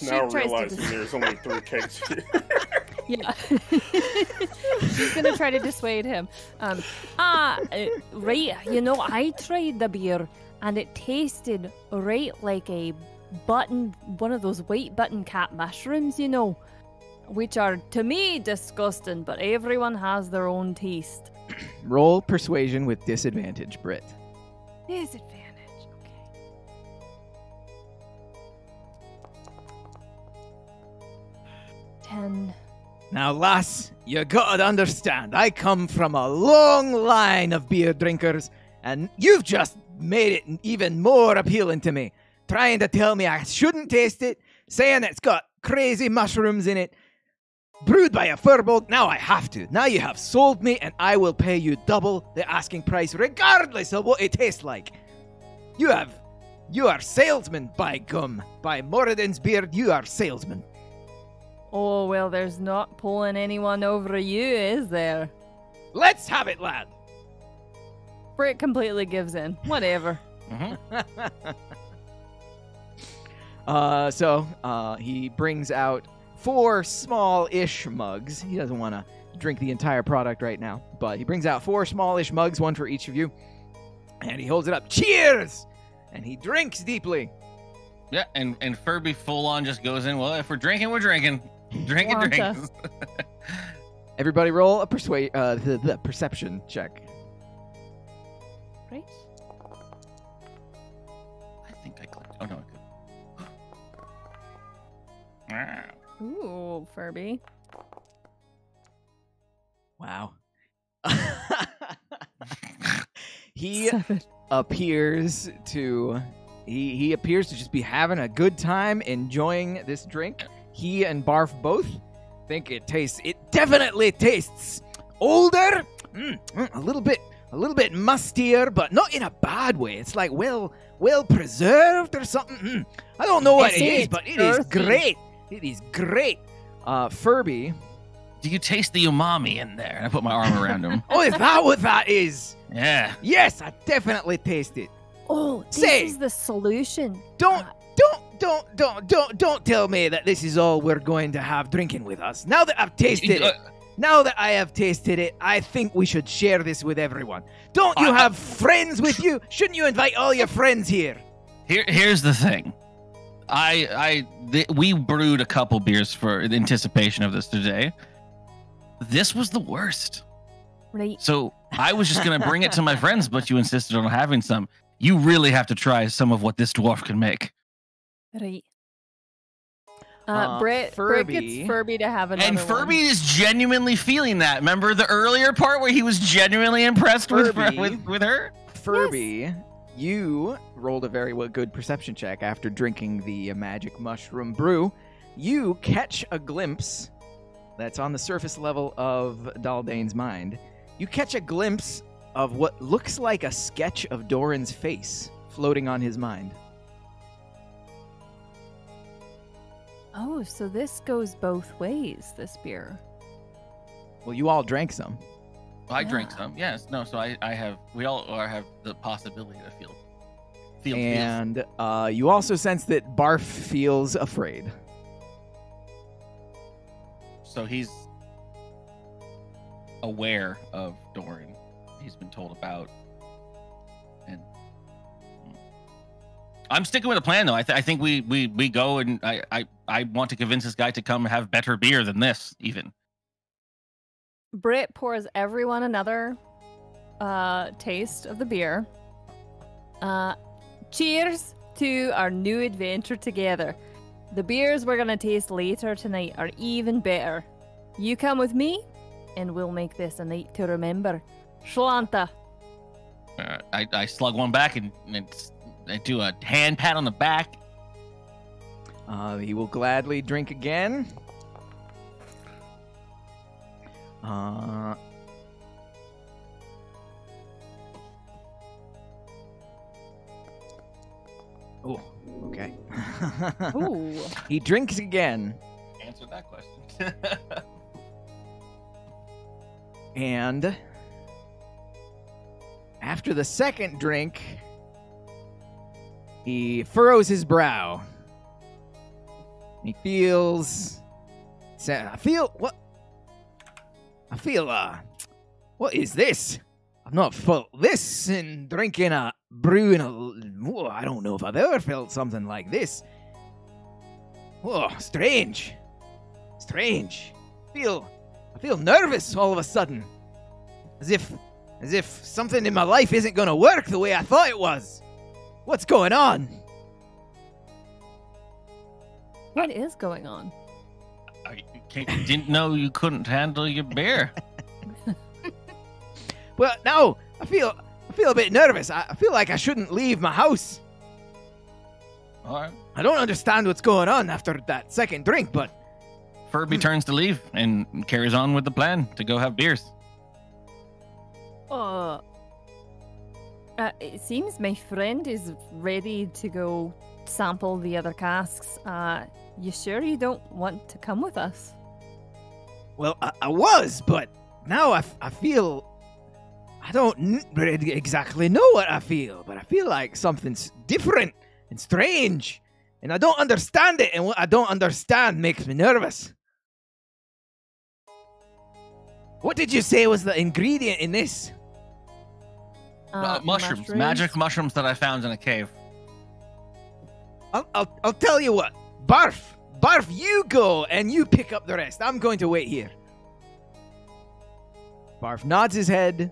she now tries realizing to there's only 3 kegs here. Yeah. She's going to try to dissuade him. Right, I tried the beer, and it tasted right like a one of those white button cap mushrooms, you know, which are, to me, disgusting, but everyone has their own taste. Roll persuasion with disadvantage, Britt. Disadvantage, okay. 10. Now, lass, you gotta understand, I come from a long line of beer drinkers, and you've just made it even more appealing to me. Trying to tell me I shouldn't taste it, saying it's got crazy mushrooms in it, brewed by a firbolg. Now I have to. Now you have sold me, and I will pay you double the asking price, regardless of what it tastes like. You are salesman, by gum. By Moradin's beard, you are salesman. Oh, well, there's not pulling anyone over you, is there? Let's have it, lad. Britt completely gives in. Whatever. So he brings out 4 small-ish mugs. He doesn't want to drink the entire product right now, but he brings out 4 small-ish mugs, one for each of you, and he holds it up. Cheers! And he drinks deeply. Yeah, and Furby full on just goes in. Well, if we're drinking, we're drinking. Drinking. Everybody roll a the perception check. Right? I think I clicked. Oh no, I could. Ooh, Furby. Wow. He 7. appears to just be having a good time enjoying this drink. He and Barf both think it definitely tastes older, a little bit mustier, but not in a bad way. It's like well preserved or something. I don't know what it is, but it is great. It is great. Furby. Do you taste the umami in there? And I put my arm around him. Oh, is that what that is? Yeah. Yes, I definitely taste it. Oh, this is the solution. Don't tell me that this is all we're going to have drinking with us. Now that I've tasted it, now that I have tasted it, I think we should share this with everyone. Don't you have friends with you? Shouldn't you invite all your friends here? Here's the thing. We brewed a couple beers for anticipation of this today. This was the worst. Right. So I was just going to bring it to my friends, but you insisted on having some. You really have to try some of what this dwarf can make. Right. Furby. Britt gets Furby to have another And Furby one. is genuinely feeling that. Remember the earlier part where he was genuinely impressed with her? Furby, you rolled a very good perception check after drinking the magic mushroom brew. You catch a glimpse that's on the surface level of Daldane's mind. You catch a glimpse of what looks like a sketch of Doran's face floating on his mind. Oh, so this goes both ways, this beer. Well, you all drank some. I drank some. Yes. No. So we all have the possibility to feel. And you also sense that Barf feels afraid. So he's aware of Doran. He's been told about, and I'm sticking with the plan though. I think we go, and I want to convince this guy to come have better beer than this even. Britt pours everyone another taste of the beer. Cheers to our new adventure together. The beers we're gonna taste later tonight are even better. You come with me, and we'll make this a night to remember. Shlanta. I slug one back and I do a hand pat on the back. He will gladly drink again. Oh, okay. Ooh. He drinks again. Answer that question. And after the second drink, he furrows his brow. He feels... what is this? I've not felt this in drinking a brew in I don't know if I've ever felt something like this. Oh, strange. Strange. I feel nervous all of a sudden. As if something in my life isn't going to work the way I thought it was. What's going on? What is going on? I didn't know you couldn't handle your beer. Well, no, I feel a bit nervous. I feel like I shouldn't leave my house. All right. I don't understand what's going on after that second drink, but Furby turns to leave and carries on with the plan to go have beers. It seems my friend is ready to go sample the other casks. You sure you don't want to come with us? well, I was, but now I feel. I don't exactly know what I feel, but I feel like something's different and strange, and I don't understand it, and what I don't understand makes me nervous. What did you say was the ingredient in this? Mushrooms, magic mushrooms that I found in a cave. I'll tell you what. Barf, you go and you pick up the rest. I'm going to wait here. Barf nods his head.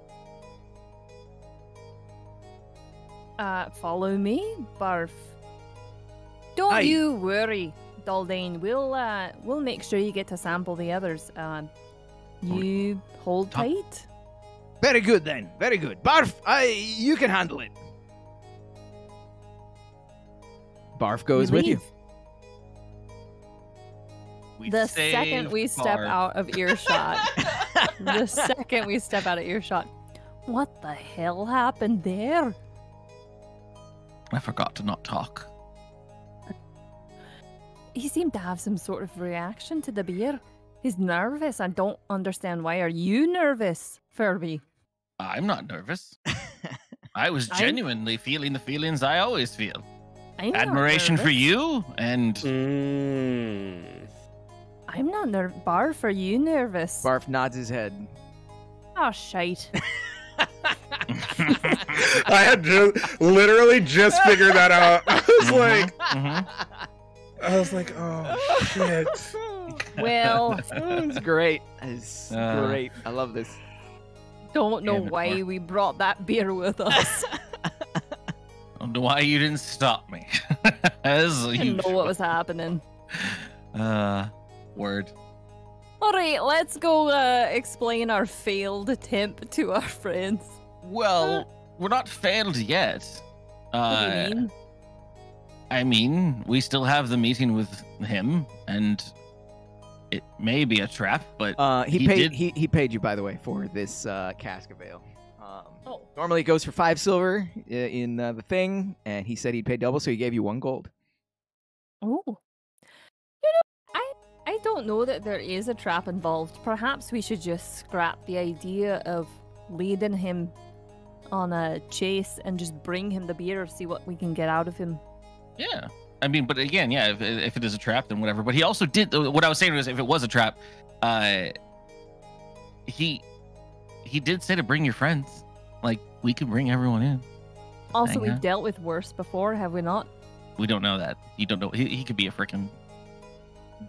Follow me, Barf. Don't Aye. you worry, Daldane. We'll make sure you get to sample the others. You hold tight. Very good then. Very good. Barf, you can handle it. Barf goes with you. We The saved second we step Barf. out of earshot, what the hell happened there? I forgot to not talk. He seemed to have some sort of reaction to the beer. He's nervous. I don't understand why. Are you nervous, Furby? I'm not nervous. I was genuinely feeling the feelings I always feel. I'm Admiration not for nervous. you and I'm not nervous. Barf, are you nervous? Barf nods his head. Oh, shite. I had literally just figured that out. I was like, oh shit. Well, It's great. It's great. I love this. don't know Damn it, why Barf. we brought that beer with us. I don't know why you didn't stop me. As I didn't know what was happening. Word. All right, let's go explain our failed attempt to our friends. Well, we're not failed yet. What do you mean? I mean, we still have the meeting with him, and it may be a trap, but He did- paid you, by the way, for this cask of ale. Normally it goes for 5 silver in the thing, and he said he'd pay double, so he gave you 1 gold. Oh. I don't know that there is a trap involved. Perhaps we should just scrap the idea of leading him on a chase and just bring him the beer, see what we can get out of him. Yeah. I mean, but again, yeah, if it is a trap, then whatever. But he also did, what I was saying was, if it was a trap, he did say to bring your friends. Like, we can bring everyone in. Also, hang we've out. dealt with worse before, have we not? We don't know that. You don't know. He could be a freaking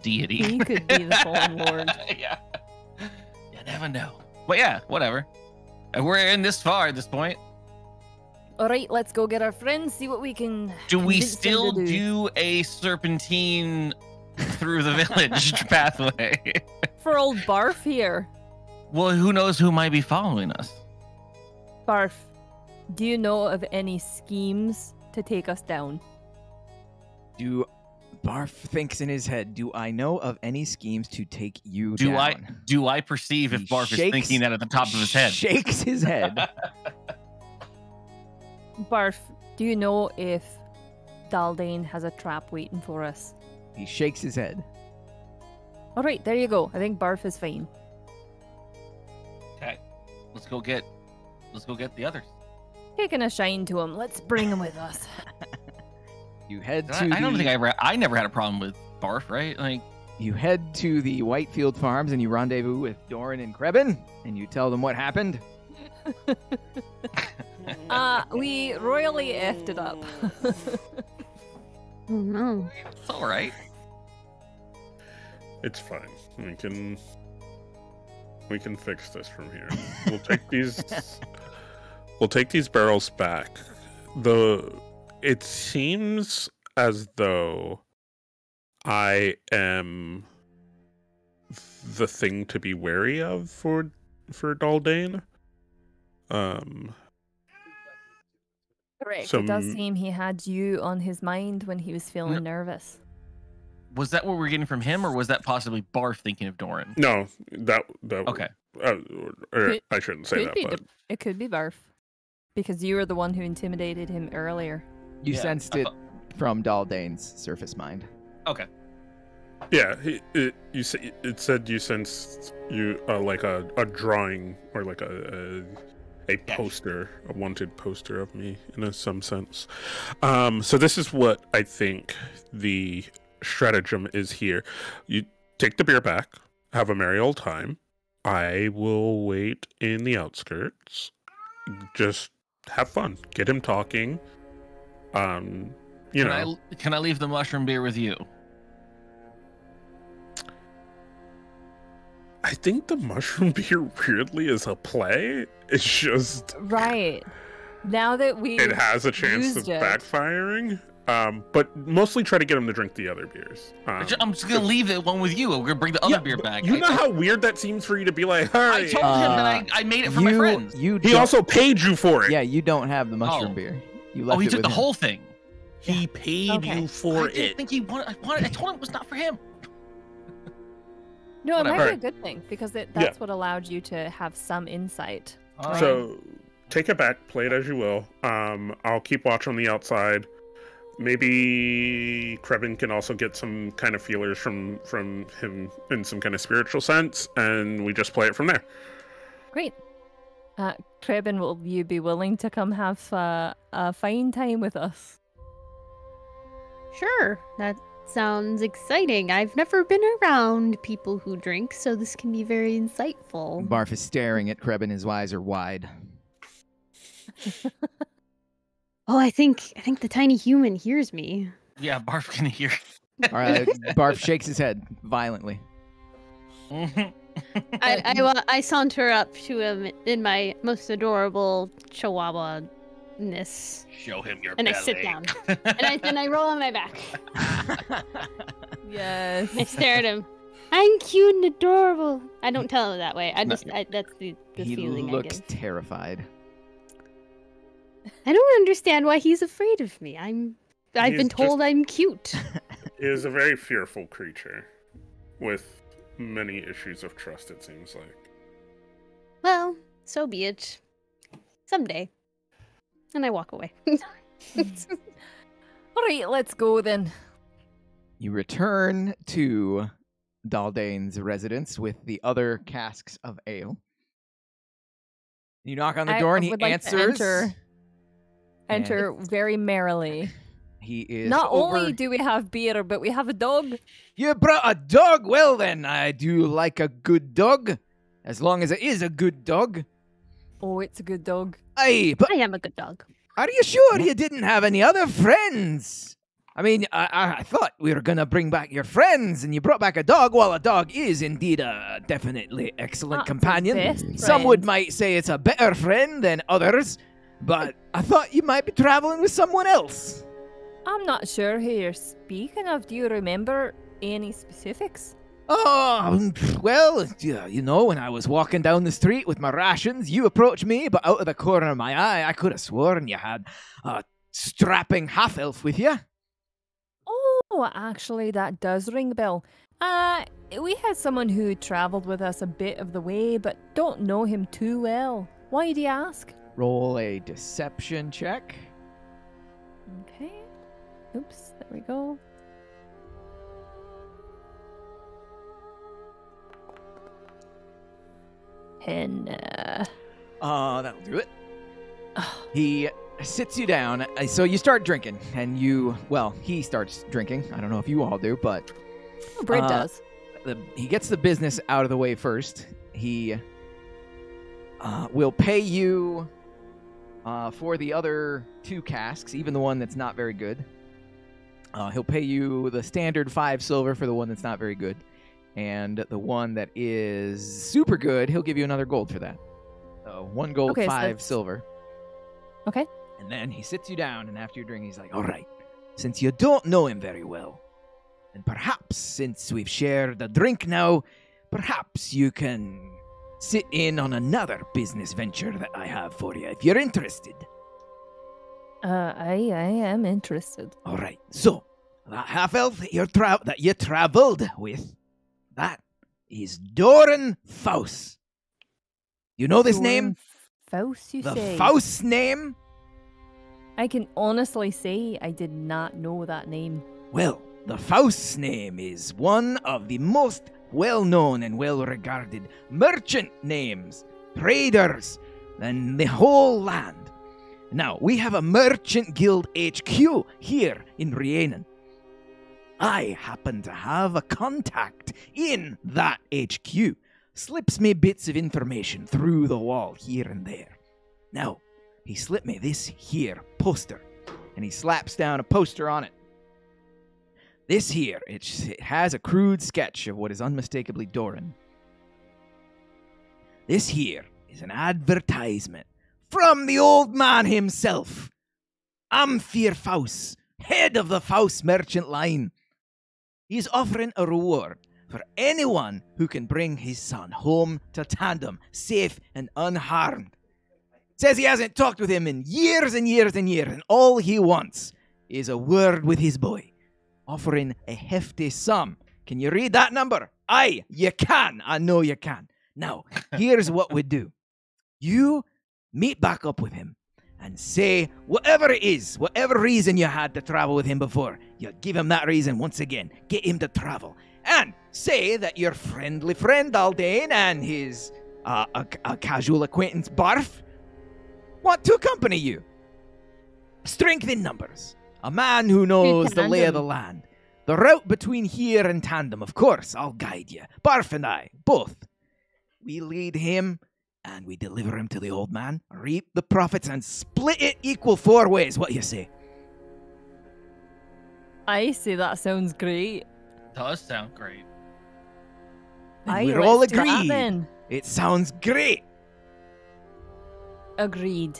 deity. He could be the fallen lord. Yeah. You never know. But yeah, whatever. We're in this far at this point. All right, let's go get our friends, see what we can. Do we convince them still to do a serpentine through the village pathway? For old Barf here. Well, who knows who might be following us? Barf, do you know of any schemes to take us down? Barf thinks in his head, do I know of any schemes to take you Do down? I perceive if He Barf is shakes- thinking that at the top of his head? Shakes his head. Barf, do you know if Daldane has a trap waiting for us? He shakes his head. All right, there you go. I think Barf is fine. Okay, let's go get the others. Taking a shine to him. Let's bring him with us. You head to I don't the- think I never had a problem with Barf, right? Like, You head to the Whitefield Farms and you rendezvous with Doran and Krebin, and you tell them what happened. We royally effed it up. Oh no. it's all right. It's fine. We can fix this from here. We'll take these. We'll take these barrels back. It seems as though I am the thing to be wary of for Daldane. Correct. It does seem he had you on his mind when he was feeling nervous. Was that what we're getting from him, or was that possibly Barf thinking of Doran? No, that okay. I shouldn't say that. But it could be Barf, because you were the one who intimidated him earlier. You sensed it from Daldane's surface mind. Okay. Yeah, it said you sensed like a drawing or like a poster, a wanted poster of me in some sense. So this is what I think the stratagem is here. You take the beer back, have a merry old time. I will wait in the outskirts. Just have fun. Get him talking. Can I leave the mushroom beer with you? I think the mushroom beer weirdly is a play. It's just right now that it has a chance of backfiring. But mostly try to get him to drink the other beers. I'm just gonna leave it one with you. We're gonna bring the other beer back. You know how weird that seems for you to be like, hey. I told him that I made it for my friends. He also paid you for it. Yeah, you don't have the mushroom beer. You left he took the whole thing. He paid you for I didn't think he wanted. I told him it was not for him. No, it might be a good thing because that's what allowed you to have some insight. So take it back, play it as you will. I'll keep watch on the outside. Maybe Krebin can also get some kind of feelers from him in some kind of spiritual sense, and we just play it from there. Great. Krebin, will you be willing to come have a fine time with us? Sure, that sounds exciting. I've never been around people who drink, so this can be very insightful. Barf is staring at Krebin, his eyes are wide. Oh, I think the tiny human hears me. Yeah, Barf can hear. All right, Barf shakes his head violently. I saunter up to him in my most adorable chihuahua-ness. Show him your belly. I sit down. and I roll on my back. Yes. I stare at him. I'm cute and adorable. I don't tell him that way. That's the feeling I get. He looks terrified. I don't understand why he's afraid of me. I've been told I'm cute. He is a very fearful creature with many issues of trust, it seems like. Well, so be it. Someday. And I walk away. All right, let's go then. You return to Daldane's residence with the other casks of ale. You knock on the door and he answers. Enter very merrily. He is Not only do we have beer, but we have a dog. You brought a dog? Well then, I do like a good dog. As long as it is a good dog. Oh, it's a good dog. Aye, but I am a good dog. Are you sure you didn't have any other friends? I mean, I thought we were going to bring back your friends, and you brought back a dog. Well, a dog is indeed a definitely excellent companion. Some might say it's a better friend than others, but I thought you might be traveling with someone else. I'm not sure who you're speaking of. Do you remember any specifics? Oh, well, you know, when I was walking down the street with my rations, you approached me, but out of the corner of my eye, I could have sworn you had a strapping half-elf with you. Oh, actually, that does ring a bell. We had someone who traveled with us a bit of the way, but don't know him too well. Why do you ask? Roll a deception check. Okay. Oops, there we go. That'll do it. He sits you down. So you start drinking, and he starts drinking. I don't know if you all do, but Britt does. He gets the business out of the way first. He will pay you for the other 2 casks, even the one that's not very good. He'll pay you the standard 5 silver for the one that's not very good. And the one that is super good, he'll give you another gold for that. So 1 gold, Okay, so 5 that's- silver. Okay. And then he sits you down, and after your drink, he's like, all right, since you don't know him very well, and perhaps since we've shared a drink now, perhaps you can sit in on another business venture that I have for you, if you're interested. I am interested. All right, so that half-elf that you traveled with, that is Doran Faust. You know this name? Faust, you The say? Faust name? I can honestly say I did not know that name. Well, the Faust's name is one of the most well-known and well-regarded merchant names, traders, in the whole land. Now, we have a merchant guild HQ here in Rhi'anon. I happen to have a contact in that HQ. Slips me bits of information through the wall here and there. Now, he slipped me this here poster, and he slaps down a poster on it. This here, it has a crude sketch of what is unmistakably Doran. This here is an advertisement from the old man himself. Amphir Faust, head of the Faust merchant line. He's offering a reward for anyone who can bring his son home to Tandem, safe and unharmed. Says he hasn't talked with him in years and years and years, and all he wants is a word with his boy. Offering a hefty sum. Can you read that number? Aye, you can. I know you can. Now, here's what we do. You meet back up with him and say whatever it is, whatever reason you had to travel with him before, you give him that reason once again. Get him to travel. And say that your friendly friend Aldane and his a casual acquaintance Barf want to accompany you. Strength in numbers. A man who knows the lay of the land. The route between here and Tandem, of course, I'll guide you. Barf and I, both. We lead him, and we deliver him to the old man, reap the profits, and split it equal 4 ways. What do you say? I say that sounds great. Does sound great. And we're all let's do that agreed. then. It sounds great. Agreed.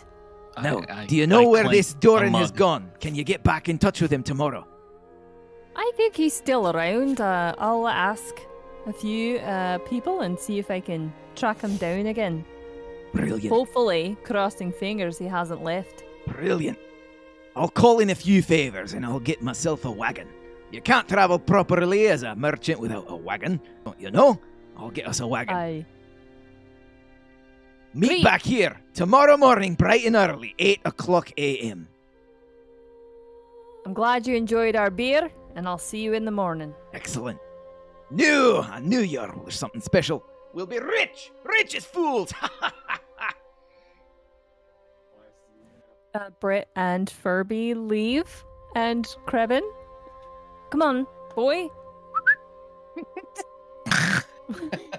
Now, do you know where clink this Doran a has mug. gone? Can you get back in touch with him tomorrow? I think he's still around. I'll ask a few people and see if I can track him down again. Brilliant. Hopefully, crossing fingers, he hasn't left. Brilliant. I'll call in a few favors and I'll get myself a wagon. You can't travel properly as a merchant without a wagon, don't you know? I'll get us a wagon. Aye. Meet Great. back here tomorrow morning, bright and early, 8 o'clock a.m. I'm glad you enjoyed our beer, and I'll see you in the morning. Excellent. A new year or something special. We'll be rich as fools. Britt and Furby leave, and Krebin, come on, boy.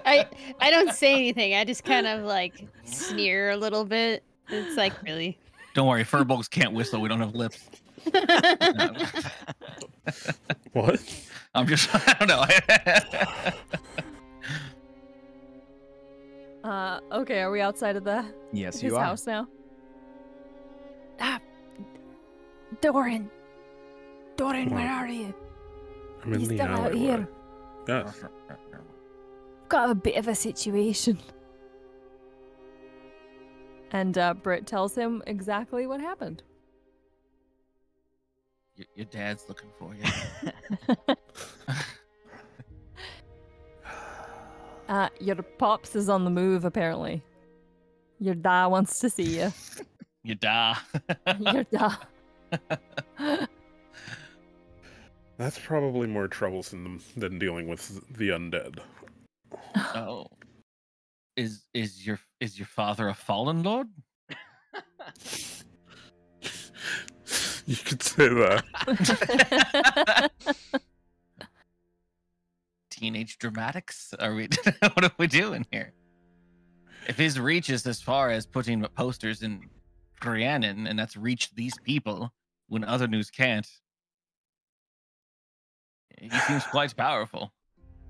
I don't say anything. I just kind of like sneer a little bit. It's like, really? Don't worry, furbolgs can't whistle. We don't have lips. What? I'm just, I don't know. Okay, are we outside of Yes, his you are. house now? Doran, What? where are you? I'm in He's the still out alleyway. here. Yes. Got a bit of a situation. And Britt tells him exactly what happened. Your dad's looking for you. Your pops is on the move, apparently. Your dad wants to see you. You die. Your dad. That's probably more troublesome than dealing with the undead. Oh. Is your father a fallen lord? You could say that. Teenage dramatics? Are we? What are we doing here? If his reach is as far as putting posters in Rhi'anon, and that's reached these people when other news can't, he seems quite powerful.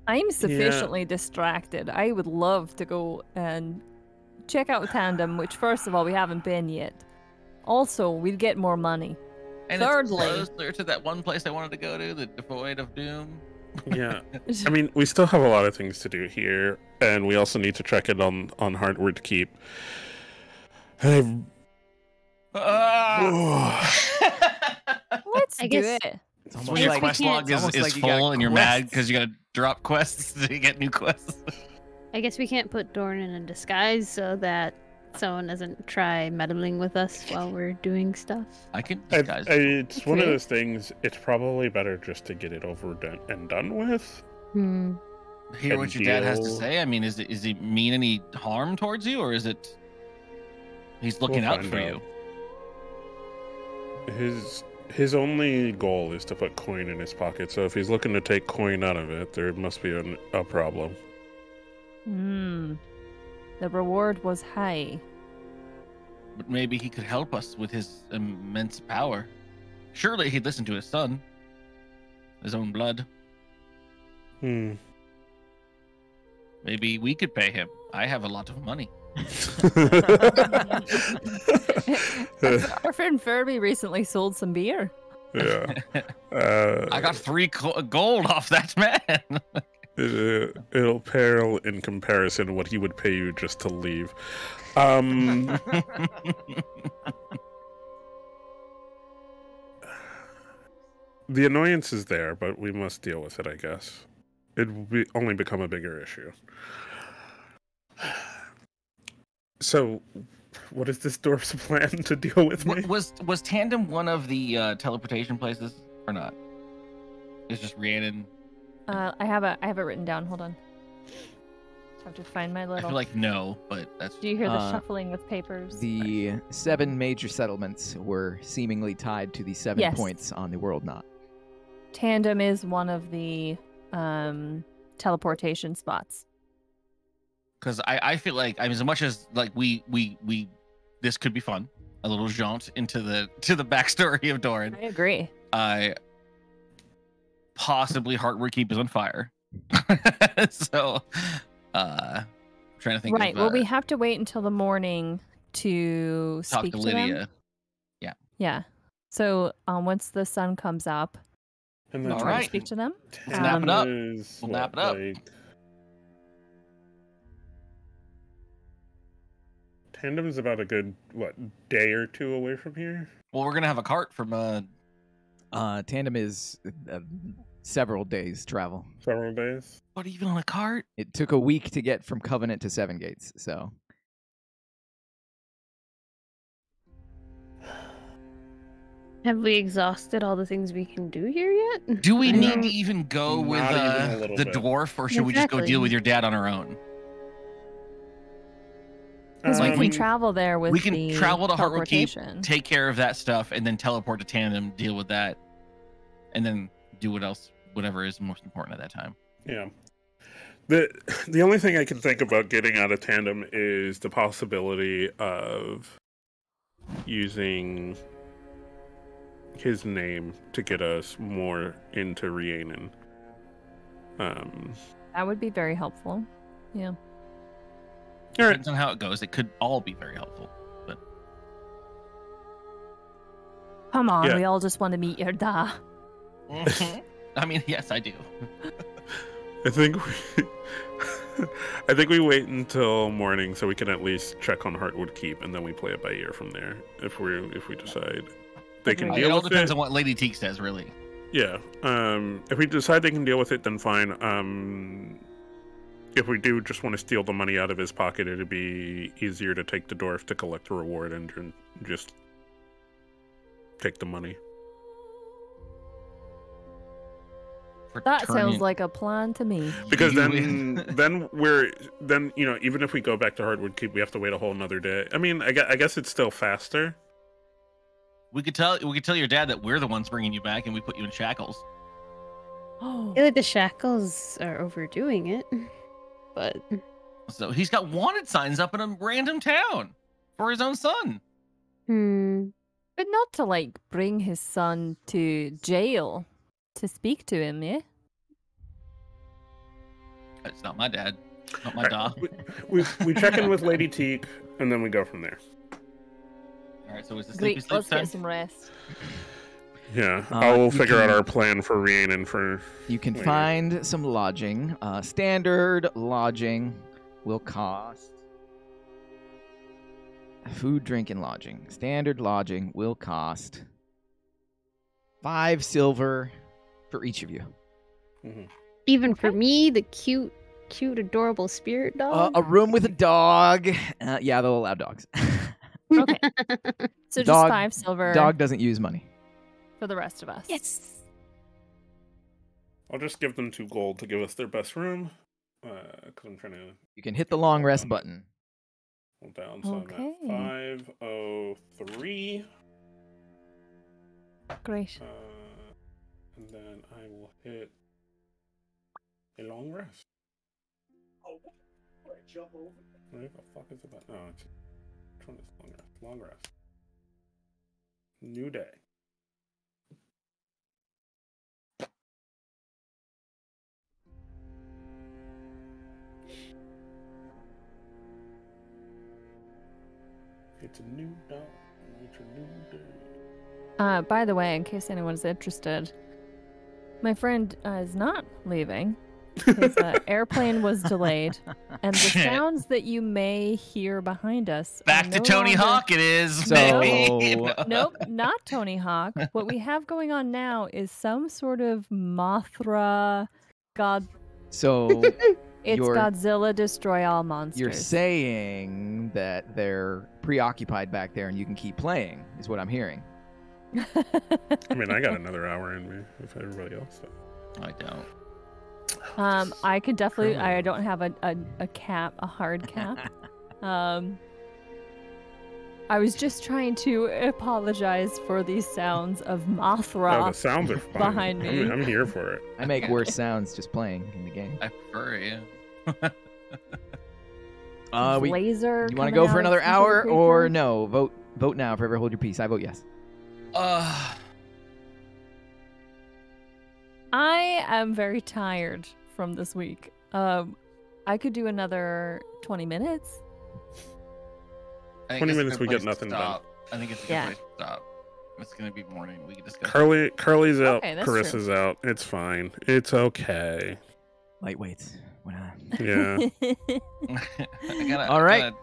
I'm sufficiently distracted. I would love to go and check out Tandem, which, first of all, we haven't been yet. Also, we'd get more money. And Thirdly, it's closer to that one place I wanted to go to, the Devoid of Doom. Yeah. I mean, we still have a lot of things to do here, and we also need to check it on Hardwood Keep. And let's I do guess- it. It's When almost your like, quest log it's almost is like you got full and you're mad quests. because you gotta drop quests to get new quests. I guess we can't put Dorn in a disguise so that someone doesn't try meddling with us while we're doing stuff. I can disguise. it's one of Okay. those things. It's probably better just to get it over and done with. Hear what your dad has to deal. say. I mean, is he mean any harm towards you, or is it he's looking We'll out find for out. you? His only goal is to put coin in his pocket. So if he's looking to take coin out of it, there must be a problem. The reward was high. But maybe he could help us with his immense power. Surely he'd listen to his son, his own blood. Maybe we could pay him. I have a lot of money. Our friend Furby recently sold some beer. Yeah. I got 3 gold off that man. It'll pale in comparison what he would pay you just to leave. The annoyance is there, but we must deal with it, I guess. It will only become a bigger issue. So, what is this dwarf's plan to deal with me? Was Tandem one of the teleportation places or not? It's just Rhi'anon. I have it written down. Hold on. Just have to find my I little. feel like no, but that's Do you hear the shuffling with papers? The 7 major settlements were seemingly tied to the 7 Yes. points on the world knot. Tandem is one of the teleportation spots. because I feel like, I mean, as much as like we this could be fun, a little jaunt into the backstory of Doran. I agree. Possibly Heartward Keep is on fire. So trying to think Right. of, Well, we have to wait until the morning to talk speak to to Lydia. them. Yeah. So once the sun comes up, And All we'll try right. to speak to them. Snap it up. is, We'll nap it up. Tandem's about a good, day or two away from here? Well, we're gonna have a cart from Tandem is several days travel. Several days? what, even on a cart? It took a week to get from Covenant to Seven Gates, so Have we exhausted all the things we can do here yet? Do we I need know. to even go with Not even a little the bit. dwarf, or should we just go Exactly. deal with your dad on our own? Because Like, we we- can travel there with we can the travel to Heartwood Keep, teleportation. take care of that stuff, and then teleport to Tandem, deal with that, and then do whatever is most important at that time. Yeah. The only thing I can think about getting out of Tandem is the possibility of using his name to get us more into Rhi'anon. That would be very helpful. Yeah. All right. Depends on how it goes. It could all be very helpful. But Come on, Yeah. we all just want to meet your dad. I mean, yes, I do. I think we wait until morning so we can at least check on Heartwood Keep, and then we play it by ear from there. If we decide they can Okay. It deal all with depends it. on what Lady Teak says, really. Yeah. If we decide they can deal with it, then fine. If we do just want to steal the money out of his pocket, it'd be easier to take the dwarf to collect the reward and just take the money. For That sounds turning- like a plan to me. Because You- then even if we go back to Hardwood Keep, we have to wait a whole another day. I mean, I guess it's still faster. we could tell your dad that we're the ones bringing you back, and we put you in shackles. Oh, I feel like the shackles are overdoing it, but So he's got wanted signs up in a random town for his own son. but not to like bring his son to jail to speak to him, yeah? It's not my dad. Not my dog. We check in with Lady Teak, and then we go from there. All right, so is this Great, sleep let's time? get some rest. Yeah, I will you figure out can- our plan for Rhi'anon for. You can later. find some lodging. Standard lodging will cost. Food, drink, and lodging. Standard lodging will cost 5 silver for each of you. Mhm. Even for me, the cute, adorable spirit dog. A room with a dog. Yeah, they'll allow dogs. Okay. So just Dog- 5 silver Dog doesn't use money. for the rest of us. Yes. I'll just give them 2 gold to give us their best room. Because I'm trying to You can hit the long rest button. hold down. So Okay. I'm at 503. Great. And then I will hit a long rest. Oh, jump over. What the fuck is it about? No, it's which one is long rest? Long rest. New day. It's a new dawn. It's a new day. By the way, in case anyone's interested, my friend is not leaving. His airplane was delayed, and the sounds that you may hear behind us. Back are to no Tony longer- Hawk, it is. So- baby. Nope, not Tony Hawk. What we have going on now is some sort of Mothra god. So It's You're- Godzilla destroy all monsters. you're saying that they're preoccupied back there and you can keep playing, is what I'm hearing. I mean, I got another hour in me if everybody else does. I don't. I could definitely. Cool. I don't have a cap, a hard cap. I was just trying to apologize for these sounds of Mothra. Oh, the sounds are fine. behind me. I'm here for it. I make worse sounds just playing in the game. I prefer it. Laser. You want to coming go out for of another some sort hour of or creature? no? Vote now. Forever hold your peace. I vote yes. I am very tired from this week. I could do another 20 minutes. I think 20 it's a minutes, good we get place to nothing done. stop. I think it's a good Yeah. place to stop. It's gonna be morning. We can discuss. Carly's out. Okay, that's true. Carissa's out. It's fine. It's okay. Lightweights. Why not? Yeah. I gotta, All right. I gotta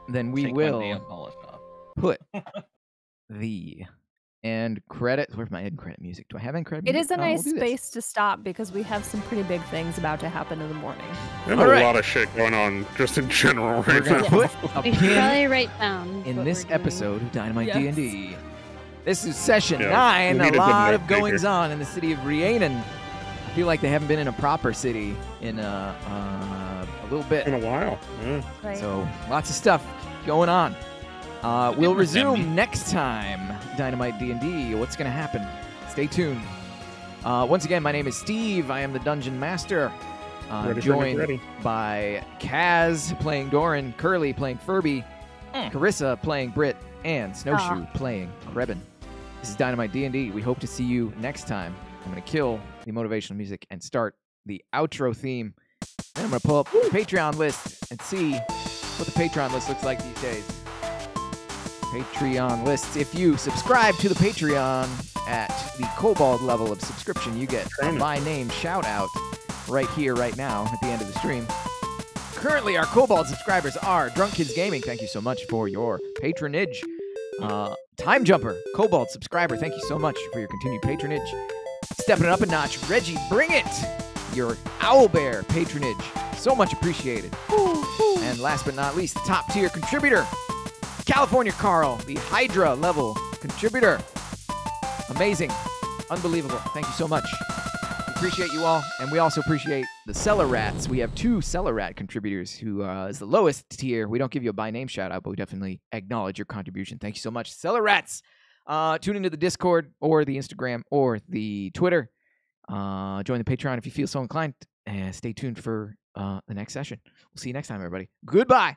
Then we take my will nail polish off. put the end credits. Where's my end credit music? Do I have end credit It music? is a Oh, we'll nice do this. space to stop because we have some pretty big things about to happen in the morning. There's All a right. lot of shit going on just in general We're right gonna now. put a We should pin probably write down in what this we're doing. episode of Dynamite Yes. D&D. This is session Yeah, 9. we A need a good lot note of goings taker. on in the city of Rhi'anon. I feel like they haven't been in a proper city in a little bit. In a while. Yeah. Right. So lots of stuff going on. We'll Good for them. resume next time. Dynamite D&D. What's going to happen? Stay tuned. Once again, my name is Steve. I am the Dungeon Master. Ready for Joined ready. by Kaz playing Doran, Curly playing Furby, Carissa playing Britt, and Snowshoe playing Krebin. This is Dynamite D&D. We hope to see you next time. I'm going to kill the motivational music and start the outro theme. Then I'm going to pull up the Patreon list and see what the Patreon list looks like these days. Patreon lists. If you subscribe to the Patreon at the Kobold level of subscription, you get a by name shout out right here, right now, at the end of the stream. Currently, our Kobold subscribers are Drunk Kids Gaming. Thank you so much for your patronage. Time Jumper, Kobold subscriber. Thank you so much for your continued patronage. Stepping it up a notch, Reggie, bring it! Your Owlbear patronage. So much appreciated. And last but not least, top tier contributor, California Carl, the Hydra level contributor. Amazing. Unbelievable. Thank you so much. We appreciate you all. And we also appreciate the Cellar Rats. We have 2 Cellar Rat contributors who is the lowest tier. We don't give you a by name shout out, but we definitely acknowledge your contribution. Thank you so much. Cellar Rats. Tune into the Discord or the Instagram or the Twitter. Join the Patreon if you feel so inclined. And stay tuned for the next session. We'll see you next time, everybody. Goodbye.